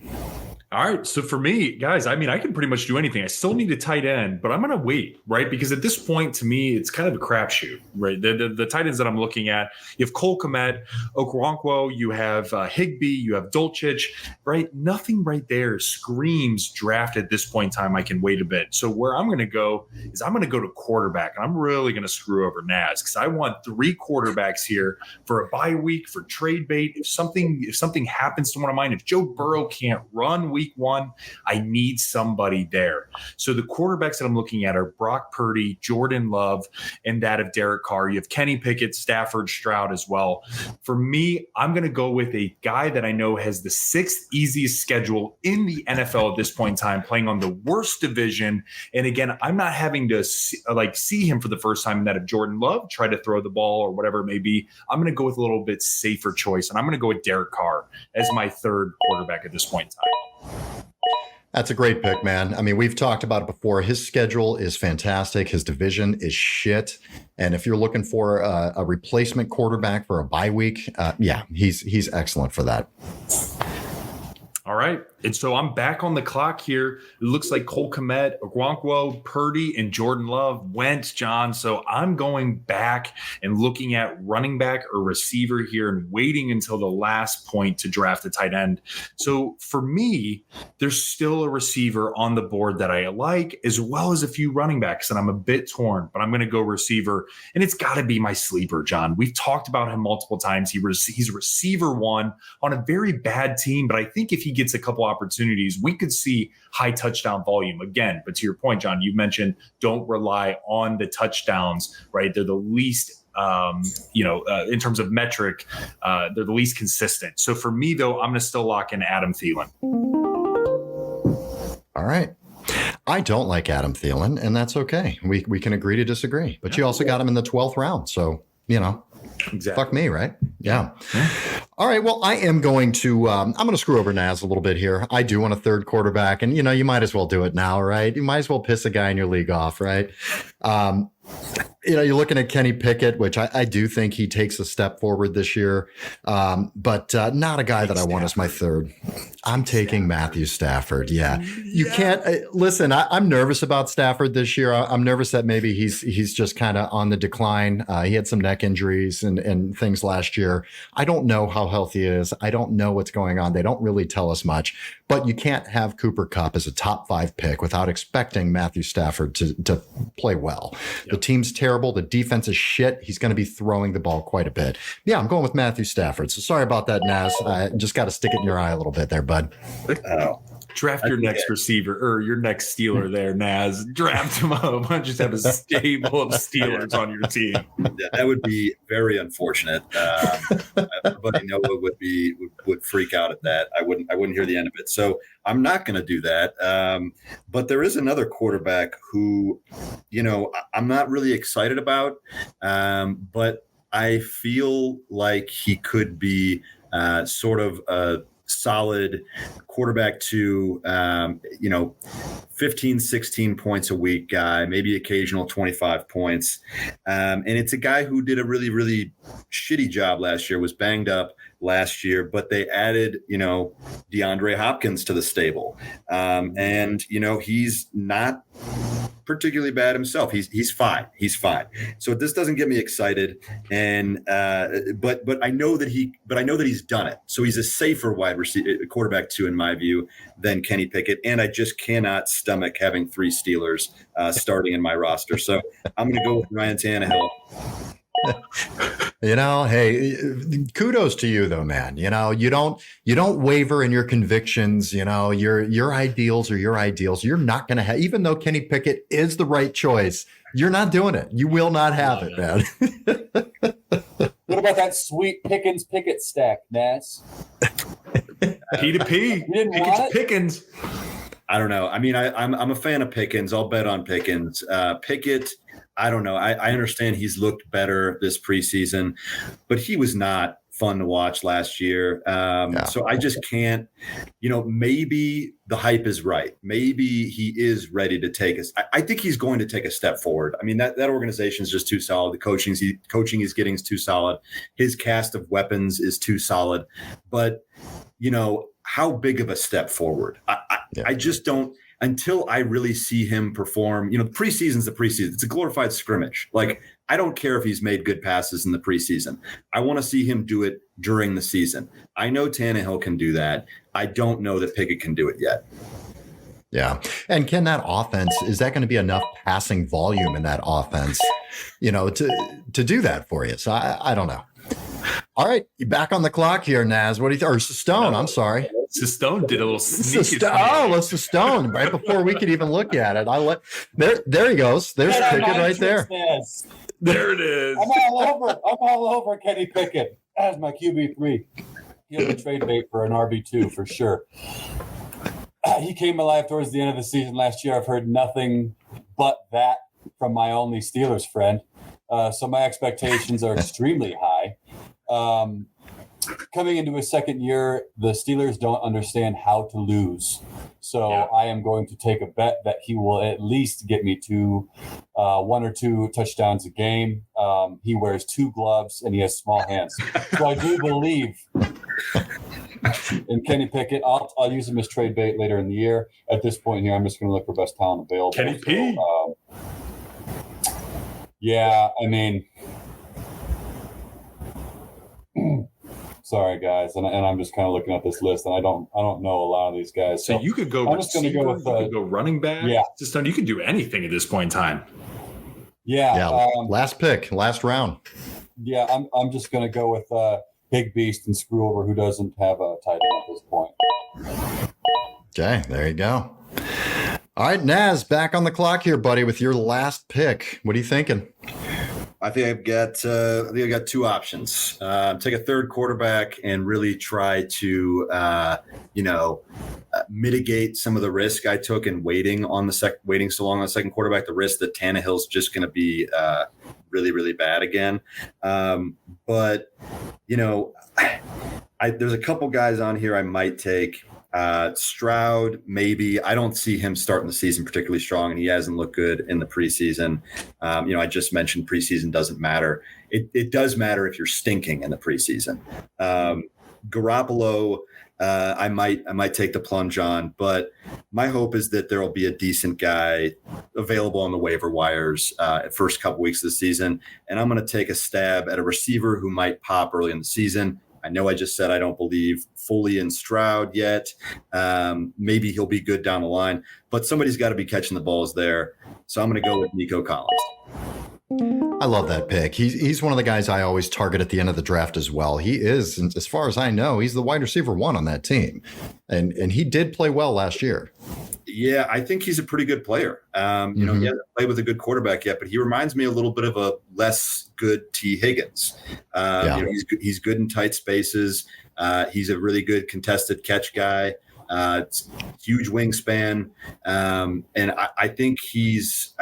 All right. So for me, guys, I mean, I can pretty much do anything. I still need a tight end, but I'm going to wait, right? Because at this point, to me, it's kind of a crapshoot, right? The tight ends that I'm looking at, you have Cole Kmet, Okoronkwo, you have Higbee, you have Dulcich, right? Nothing right there screams draft at this point in time. I can wait a bit. So where I'm going to go is I'm going to go to quarterback. And I'm really going to screw over Naz because I want 3 quarterbacks here for a bye week, for trade bait. If something happens to one of mine, if Joe Burrow can't run week week 1, I need somebody there. So the quarterbacks that I'm looking at are Brock Purdy, Jordan Love, and that of Derek Carr. You have Kenny Pickett, Stafford, Stroud as well. For me, I'm going to go with a guy that I know has the 6th easiest schedule in the NFL at this point in time, playing on the worst division. And again, I'm not having to see him for the first time in that of Jordan Love, try to throw the ball or whatever it may be. I'm going to go with a little bit safer choice, and I'm going to go with Derek Carr as my 3rd quarterback at this point in time. That's a great pick, man. I mean, we've talked about it before. His schedule is fantastic. His division is shit. And if you're looking for a replacement quarterback for a bye week, he's excellent for that. All right. And so I'm back on the clock here. It looks like Cole Kmet, Okonkwo, Purdy, and Jordan Love went, John. So I'm going back and looking at running back or receiver here and waiting until the last point to draft a tight end. So for me, there's still a receiver on the board that I like, as well as a few running backs, and I'm a bit torn, but I'm going to go receiver. And it's got to be my sleeper, John. We've talked about him multiple times. He's receiver 1 on a very bad team, but I think if he gets a couple opportunities, we could see high touchdown volume again. But to your point, John, you mentioned don't rely on the touchdowns, right? They're the least, in terms of metric, they're the least consistent. So for me, though, I'm going to still lock in Adam Thielen. All right. I don't like Adam Thielen, and that's okay. We can agree to disagree. But you also got him in the 12th round. So, Exactly. Fuck me, right? Yeah. All right. Well, I am going to, I'm going to screw over Naz a little bit here. I do want a 3rd quarterback, and, you might as well do it now, right? You might as well piss a guy in your league off, right? You're looking at Kenny Pickett, which I do think he takes a step forward this year, but not a guy that I want as my 3rd. I'm taking Matthew Stafford. Yeah. You can't listen. I'm nervous about Stafford this year. I'm nervous that maybe he's just kind of on the decline. He had some neck injuries and things last year. I don't know how healthy he is. I don't know what's going on. They don't really tell us much, but you can't have Cooper Kupp as a top 5 pick without expecting Matthew Stafford to play well. Yep. The team's terrible. The defense is shit. He's going to be throwing the ball quite a bit. Yeah, I'm going with Matthew Stafford. So sorry about that, Naz. I just got to stick it in your eye a little bit there, bud. Draft your next receiver or your next Steeler there, Naz. Draft him up. Why don't you just have a stable of Steelers on your team? Yeah, that would be very unfortunate. Everybody Noah would freak out at that. I wouldn't hear the end of it. So I'm not going to do that. But there is another quarterback who, I'm not really excited about, but I feel like he could be sort of a solid quarterback to 15, 16 points a week guy, maybe occasional 25 points. And it's a guy who did a really, really shitty job last year, was banged up last year, but they added, DeAndre Hopkins to the stable. And he's not particularly bad himself. He's fine. He's fine. So this doesn't get me excited. And but I know that he's done it. So he's a safer wide receiver quarterback too, in my view, than Kenny Pickett. And I just cannot stomach having 3 Steelers starting in my roster. So I'm going to go with Ryan Tannehill. Hey, kudos to you though, man. You don't waver in your convictions. Your ideals are your ideals. You're not going to have, even though Kenny Pickett is the right choice, you're not doing it. You will not have it, man. What about that sweet Pickett stack, Naz? P to P. Pickens. I don't know. I mean, I'm a fan of Pickens. I'll bet on Pickens. Pickett, I don't know. I understand he's looked better this preseason, but he was not fun to watch last year. So I just can't, maybe the hype is right. Maybe he is ready to take us. I think he's going to take a step forward. I mean, that organization is just too solid. The coaching he's getting is too solid. His cast of weapons is too solid. But, how big of a step forward? I just don't, until I really see him perform. The preseason's the preseason. It's a glorified scrimmage. Like, I don't care if he's made good passes in the preseason. I want to see him do it during the season. I know Tannehill can do that. I don't know that Pickett can do it yet. Yeah. And can that offense, is that going to be enough passing volume in that offense, to do that for you? So I don't know. All right. You're back on the clock here, Naz. What do you think? Or Stone, I'm sorry. Cistone did a little sneaky. Let's Cistone right before we could even look at it. There he goes. There's Pickett right there. There it is. I'm all over Kenny Pickett as my QB3. He'll be trade bait for an RB2 for sure. He came alive towards the end of the season last year. I've heard nothing but that from my only Steelers friend. So my expectations are extremely high. Coming into his second year, the Steelers don't understand how to lose. So I am going to take a bet that he will at least get me to 1 or 2 touchdowns a game. He wears 2 gloves and he has small hands. So I do believe in Kenny Pickett. I'll use him as trade bait later in the year. At this point here, I'm just going to look for best talent available. Kenny P. Yeah, I mean, sorry guys, and I'm just kind of looking at this list, and I don't know a lot of these guys. So you could go. I'm just going to go with you could go running back. Yeah, you could do anything at this point in time. Yeah. Last pick, last round. Yeah, I'm just going to go with Big Beast and screw over who doesn't have a tight end at this point. Okay, there you go. All right, Naz, back on the clock here, buddy, with your last pick. What are you thinking? I think I've got 2 options. Take a third quarterback and really try to mitigate some of the risk I took in waiting so long on the second quarterback. The risk that Tannehill's just going to be really, really bad again. But there's a couple guys on here I might take. Stroud, maybe. I don't see him starting the season particularly strong, and he hasn't looked good in the preseason. I just mentioned preseason doesn't matter. It does matter if you're stinking in the preseason. Garoppolo, I might take the plunge on, but my hope is that there will be a decent guy available on the waiver wires at first couple weeks of the season, and I'm going to take a stab at a receiver who might pop early in the season. I know I just said I don't believe fully in Stroud yet. Maybe he'll be good down the line, but somebody's got to be catching the balls there. So I'm going to go with Nico Collins. I love that pick. He's one of the guys I always target at the end of the draft as well. He is, as far as I know, he's the wide receiver 1 on that team. And he did play well last year. Yeah, I think he's a pretty good player. He hasn't played with a good quarterback yet, but he reminds me a little bit of a less good T. Higgins. He's good in tight spaces. He's a really good contested catch guy. Huge wingspan, and I think he's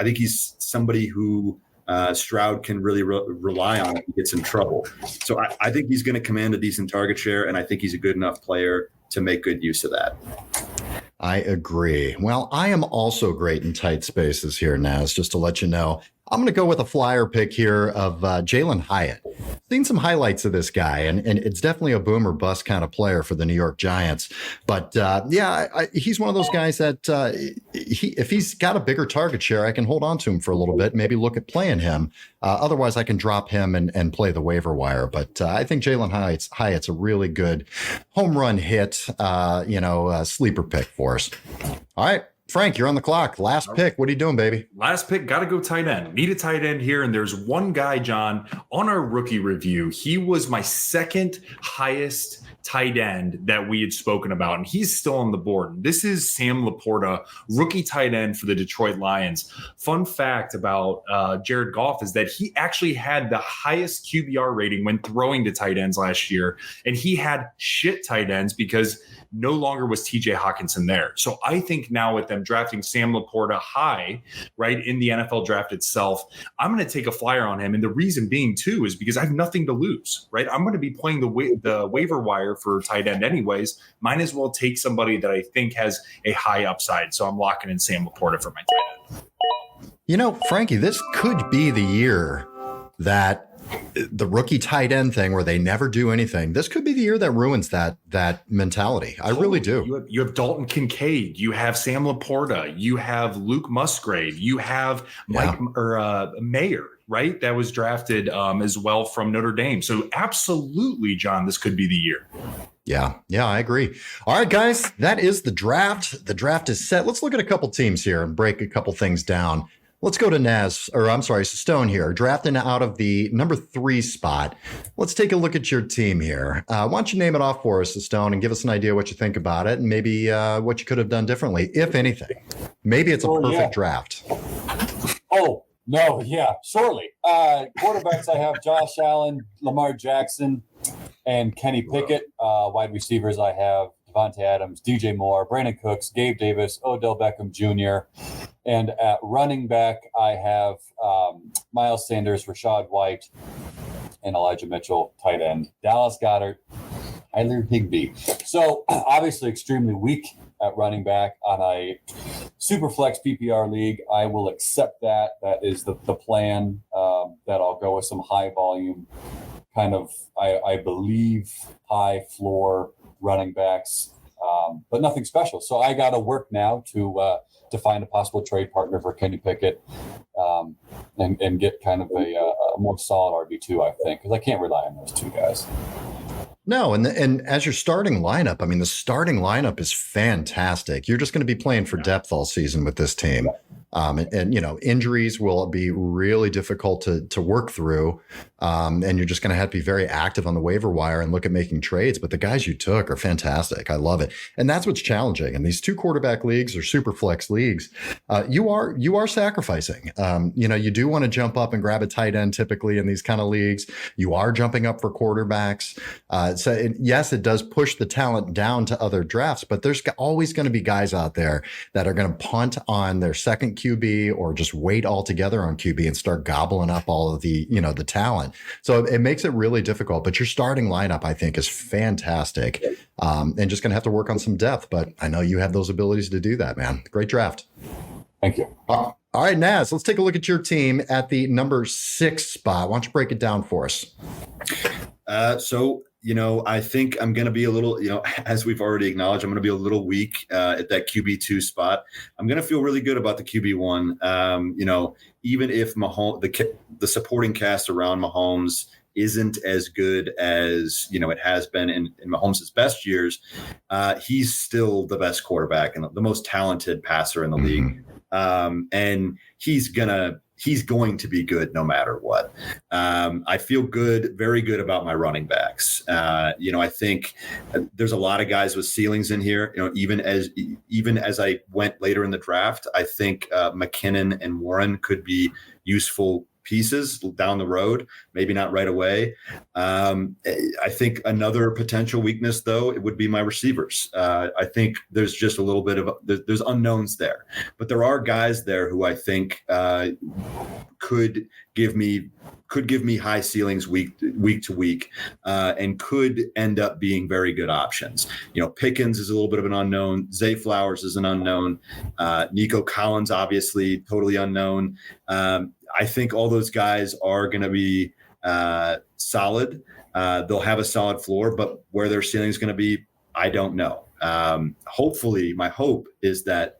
somebody who Stroud can really rely on if he gets in trouble. So I think he's going to command a decent target share, and I think he's a good enough player to make good use of that. I agree. Well, I am also great in tight spaces here, Naz, just to let you know. I'm going to go with a flyer pick here of Jalen Hyatt. Seen some highlights of this guy, and it's definitely a boom or bust kind of player for the New York Giants. But he's one of those guys that if he's got a bigger target share, I can hold on to him for a little bit, maybe look at playing him. Otherwise, I can drop him and play the waiver wire. But I think Jalen Hyatt's a really good home run hit, sleeper pick for us. All right. Frank, you're on the clock. Last pick. What are you doing, baby? Last pick. Got to go tight end. Need a tight end here. And there's one guy, John, on our rookie review. He was my second highest tight end that we had spoken about, and he's still on the board. This is Sam Laporta, rookie tight end for the Detroit Lions. Fun fact about Jared Goff is that he actually had the highest QBR rating when throwing to tight ends last year, and he had shit tight ends because no longer was TJ Hawkinson there. So I think now with them drafting Sam Laporta high, right, in the NFL draft itself, I'm going to take a flyer on him. And the reason being, too, is because I have nothing to lose, right? I'm going to be playing the waiver wire for tight end anyways. Might as well take somebody that I think has a high upside. So I'm locking in Sam Laporta for my tight end. Frankie, this could be the year that the rookie tight end thing where they never do anything. This could be the year that ruins that mentality. I really do. You have Dalton Kincaid. You have Sam Laporta. You have Luke Musgrave. You have Mike Mayer, right? That was drafted as well from Notre Dame. So absolutely, John, this could be the year. Yeah, I agree. All right, guys, that is the draft. The draft is set. Let's look at a couple teams here and break a couple things down. Let's go to Cistone here, drafting out of the number 3 spot. Let's take a look at your team here. Why don't you name it off for us, Cistone, and give us an idea what you think about it and maybe what you could have done differently, if anything. Maybe it's a perfect draft. Oh, no, yeah, surely. Quarterbacks, I have Josh Allen, Lamar Jackson, and Kenny Pickett. Wide receivers, I have Devontae Adams, DJ Moore, Brandon Cooks, Gabe Davis, Odell Beckham Jr., and at running back, I have Miles Sanders, Rashad White, and Elijah Mitchell, tight end. Dallas Goedert, Tyler Higbee. So obviously extremely weak at running back on a SuperFlex PPR league. I will accept that. That is the plan, that I'll go with some high volume, kind of, I believe, high floor running backs, but nothing special. So I got to work now to find a possible trade partner for Kenny Pickett, and get kind of a more solid RB2, I think, because I can't rely on those two guys. No, and as your starting lineup, I mean, the starting lineup is fantastic. You're just going to be playing for depth all season with this team. And injuries will be really difficult to work through. And you're just going to have to be very active on the waiver wire and look at making trades. But the guys you took are fantastic. I love it. And that's what's challenging. And these 2 quarterback leagues or super flex leagues, you are sacrificing. You do want to jump up and grab a tight end typically in these kind of leagues. You are jumping up for quarterbacks. Yes, it does push the talent down to other drafts, but there's always going to be guys out there that are going to punt on their second QB or just wait altogether on QB and start gobbling up all of the talent. So it makes it really difficult, but your starting lineup, I think, is fantastic. And just going to have to work on some depth, but I know you have those abilities to do that, man. Great draft. Thank you. All right, Naz, let's take a look at your team at the number 6 spot. Why don't you break it down for us? I think I'm going to be a little, as we've already acknowledged, I'm going to be a little weak at that QB2 spot. I'm going to feel really good about the QB1. Even if Mahomes, the supporting cast around Mahomes isn't as good as, it has been in Mahomes' best years, he's still the best quarterback and the most talented passer in the league. And he's going to be good no matter what. I feel very good about my running backs. I think there's a lot of guys with ceilings in here. Even as I went later in the draft, I think McKinnon and Warren could be useful pieces down the road, maybe not right away. I think another potential weakness, though, it would be my receivers. I think there's just a little bit of there's unknowns there, but there are guys there who I think could give me high ceilings week to week, and could end up being very good options. Pickens is a little bit of an unknown. Zay Flowers is an unknown. Nico Collins, obviously, totally unknown. I think all those guys are going to be solid. They'll have a solid floor, but where their ceiling is going to be, I don't know. Hopefully, my hope is that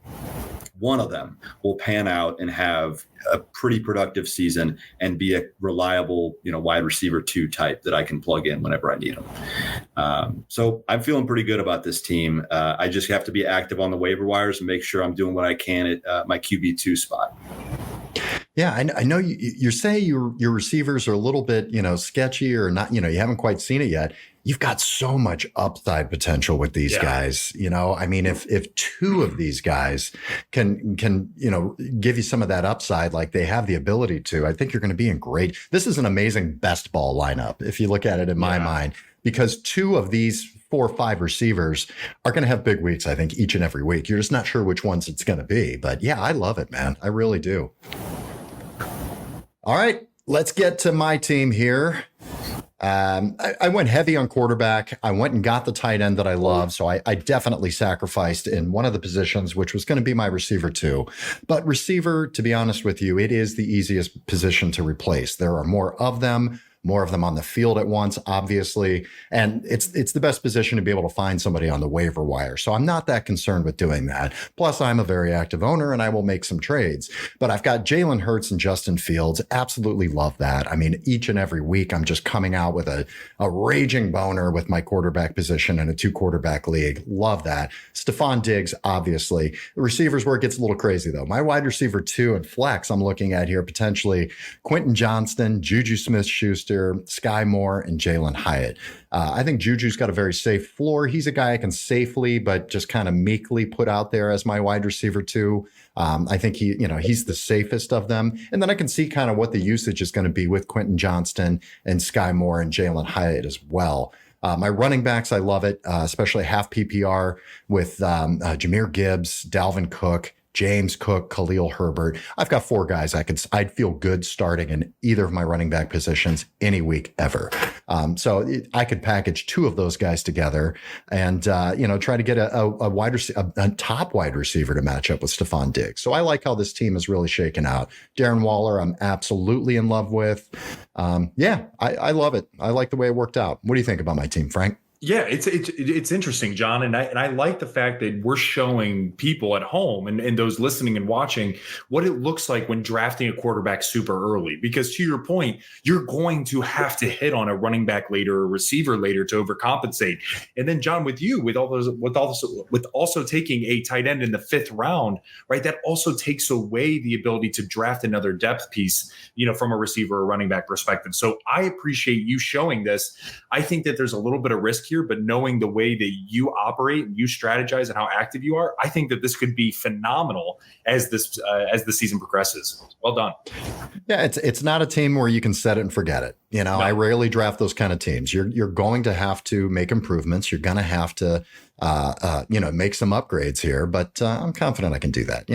one of them will pan out and have a pretty productive season and be a reliable, wide receiver 2 type that I can plug in whenever I need them. So I'm feeling pretty good about this team. I just have to be active on the waiver wires and make sure I'm doing what I can at my QB2 spot. Yeah, I know you say your receivers are a little bit, sketchy or not, you haven't quite seen it yet. You've got so much upside potential with these guys. I mean, if 2 of these guys can give you some of that upside like they have the ability to, I think you're going to be in great. This is an amazing best ball lineup, if you look at it in my mind, because 2 of these 4 or 5 receivers are going to have big weeks, I think, each and every week. You're just not sure which ones it's going to be. But yeah, I love it, man. I really do. All right, let's get to my team here. I went heavy on quarterback. I went and got the tight end that I love. So I definitely sacrificed in one of the positions, which was going to be my receiver 2. But receiver, to be honest with you, it is the easiest position to replace. There are more of them. more of them on the field at once, obviously. And it's the best position to be able to find somebody on the waiver wire. So I'm not that concerned with doing that. Plus, I'm a very active owner and I will make some trades. But I've got Jalen Hurts and Justin Fields. Absolutely love that. I mean, each and every week, I'm just coming out with a raging boner with my quarterback position in a 2-quarterback league. Love that. Stephon Diggs, obviously. The receivers where it gets a little crazy, though. My wide receiver 2 and flex, I'm looking at here potentially Quentin Johnston, Juju Smith-Schuster, Sky Moore, and Jalen Hyatt. I think Juju's got a very safe floor. He's a guy I can safely, but just kind of meekly put out there as my wide receiver 2. I think he's the safest of them. And then I can see kind of what the usage is going to be with Quentin Johnston and Sky Moore and Jalen Hyatt as well. My running backs, I love it, especially half PPR with Jahmyr Gibbs, Dalvin Cook, James Cook, Khalil Herbert. I've got 4 guys I'd feel good starting in either of my running back positions any week ever. I could package 2 of those guys together and try to get a top wide receiver to match up with Stephon Diggs. So I like how this team is really shaken out. Darren Waller, I'm absolutely in love with. I love it. I like the way it worked out. What do you think about my team, Frank? Yeah, it's interesting, John, and I like the fact that we're showing people at home and those listening and watching what it looks like when drafting a quarterback super early. Because to your point, you're going to have to hit on a running back later or receiver later to overcompensate. And then, John, with also taking a tight end in the 5th round, right? That also takes away the ability to draft another depth piece, from a receiver or running back perspective. So I appreciate you showing this. I think that there's a little bit of risk here, but knowing the way that you operate, you strategize, and how active you are, I think that this could be phenomenal as the season progresses. Well done. Yeah, it's not a team where you can set it and forget it. No. I rarely draft those kind of teams. You're going to have to make improvements. You're going to have to make some upgrades here, but I'm confident I can do that.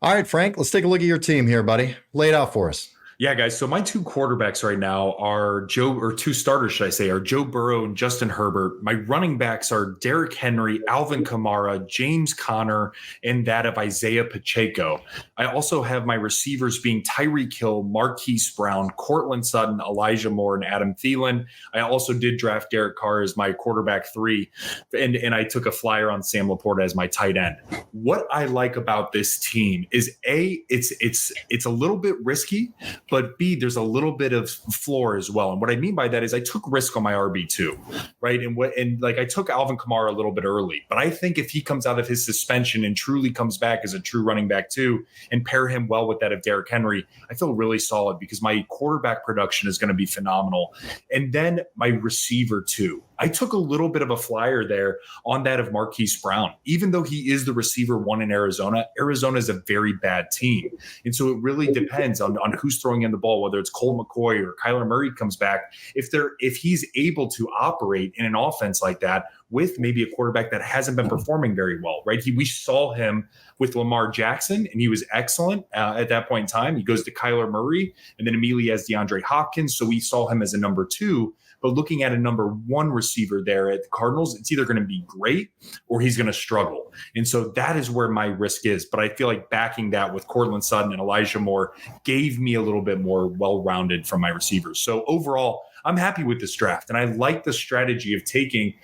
All right, Frank, let's take a look at your team here, buddy. Lay it out for us. Yeah, guys. So my 2 quarterbacks right now are 2 starters, should I say, are Joe Burrow and Justin Herbert. My running backs are Derrick Henry, Alvin Kamara, James Conner, and that of Isaiah Pacheco. I also have my receivers being Tyreek Hill, Marquise Brown, Cortland Sutton, Elijah Moore, and Adam Thielen. I also did draft Derek Carr as my quarterback 3, and I took a flyer on Sam Laporta as my tight end. What I like about this team is it's a little bit risky, but B, there's a little bit of floor as well. And what I mean by that is I took risk on my RB2, right? And I took Alvin Kamara a little bit early, but I think if he comes out of his suspension and truly comes back as a true running back 2 and pair him well with that of Derrick Henry, I feel really solid because my quarterback production is going to be phenomenal. And then my receiver 2. I took a little bit of a flyer there on that of Marquise Brown. Even though he is the receiver 1 in Arizona is a very bad team. And so it really depends on who's throwing in the ball, whether it's Colt McCoy or Kyler Murray comes back. If he's able to operate in an offense like that with maybe a quarterback that hasn't been performing very well, right? We saw him with Lamar Jackson, and he was excellent at that point in time. He goes to Kyler Murray, and then immediately has DeAndre Hopkins. So we saw him as a number 2. But looking at a number 1 receiver there at the Cardinals, it's either going to be great or he's going to struggle. And so that is where my risk is. But I feel like backing that with Cortland Sutton and Elijah Moore gave me a little bit more well-rounded from my receivers. So overall, I'm happy with this draft. And I like the strategy of taking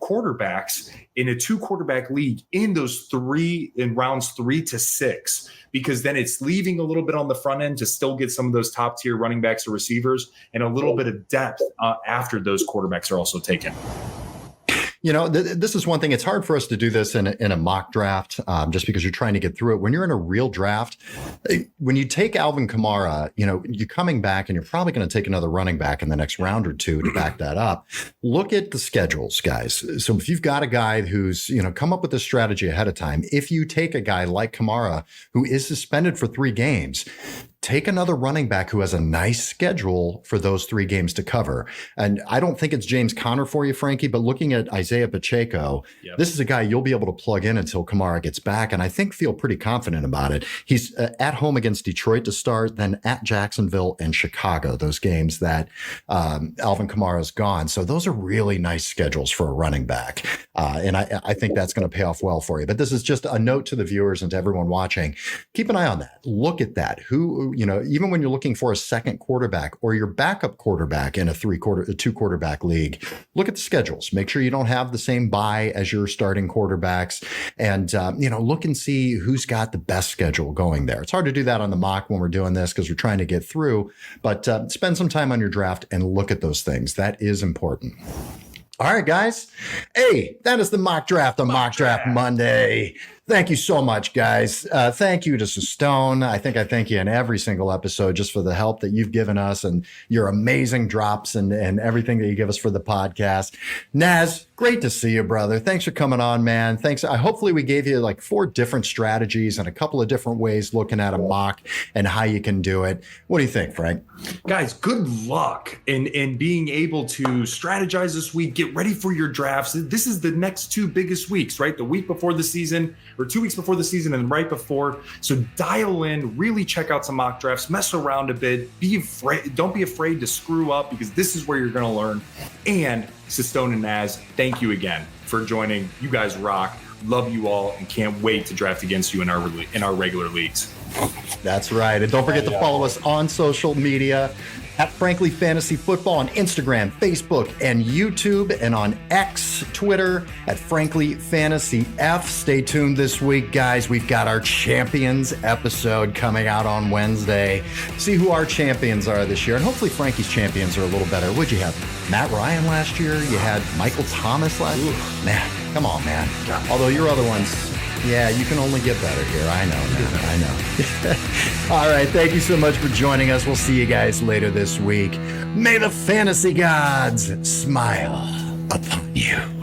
quarterbacks in a 2-quarterback league in rounds 3 to 6, because then it's leaving a little bit on the front end to still get some of those top tier running backs or receivers and a little bit of depth after those quarterbacks are also taken. This is one thing. It's hard for us to do this in a mock draft just because you're trying to get through it. When you're in a real draft, when you take Alvin Kamara, you're coming back and you're probably going to take another running back in the next round or 2 to back that up. Look at the schedules, guys. So if you've got a guy who's, come up with this strategy ahead of time, if you take a guy like Kamara who is suspended for 3 games, take another running back who has a nice schedule for those 3 games to cover. And I don't think it's James Conner for you, Frankie, but looking at Isaiah Pacheco, This is a guy you'll be able to plug in until Kamara gets back. And I think feel pretty confident about it. He's at home against Detroit to start, then at Jacksonville and Chicago, those games that Alvin Kamara is gone. So those are really nice schedules for a running back. And I think that's going to pay off well for you. But this is just a note to the viewers and to everyone watching. Keep an eye on that. Look at that. Who even when you're looking for a second quarterback or your backup quarterback in a two quarterback league, look at the schedules. Make sure you don't have the same bye as your starting quarterbacks, and look and see who's got the best schedule going there. It's hard to do that on the mock when we're doing this because we're trying to get through, but spend some time on your draft and look at those things. That is important. All right, guys. Hey, that is the mock draft on Mock Draft Monday. Thank you so much, guys. Thank you to Cistone. I think I thank you in every single episode just for the help that you've given us and your amazing drops and everything that you give us for the podcast. Naz, great to see you, brother. Thanks for coming on, man. Thanks. Hopefully we gave you like 4 different strategies and a couple of different ways looking at a mock and how you can do it. What do you think, Frank? Guys, good luck in being able to strategize this week. Get ready for your drafts. This is the next 2 biggest weeks, right? The week before the season, or 2 weeks before the season and right before. So dial in, really check out some mock drafts, mess around a bit. Don't be afraid to screw up, because this is where you're going to learn. And Cistone and Naz, thank you again for joining. You guys rock. Love you all, and can't wait to draft against you in our regular leagues. That's right. And don't forget to follow us on social media at Frankly Fantasy Football on Instagram, Facebook, and YouTube, and on X, Twitter at Frankly Fantasy F. Stay tuned this week, guys. We've got our champions episode coming out on Wednesday. See who our champions are this year. And hopefully Frankie's champions are a little better. What'd you have? Matt Ryan last year? You had Michael Thomas last year? Man, come on, man. Although your other ones, yeah, you can only get better here. I know, man. I know. All right. Thank you so much for joining us. We'll see you guys later this week. May the fantasy gods smile upon you.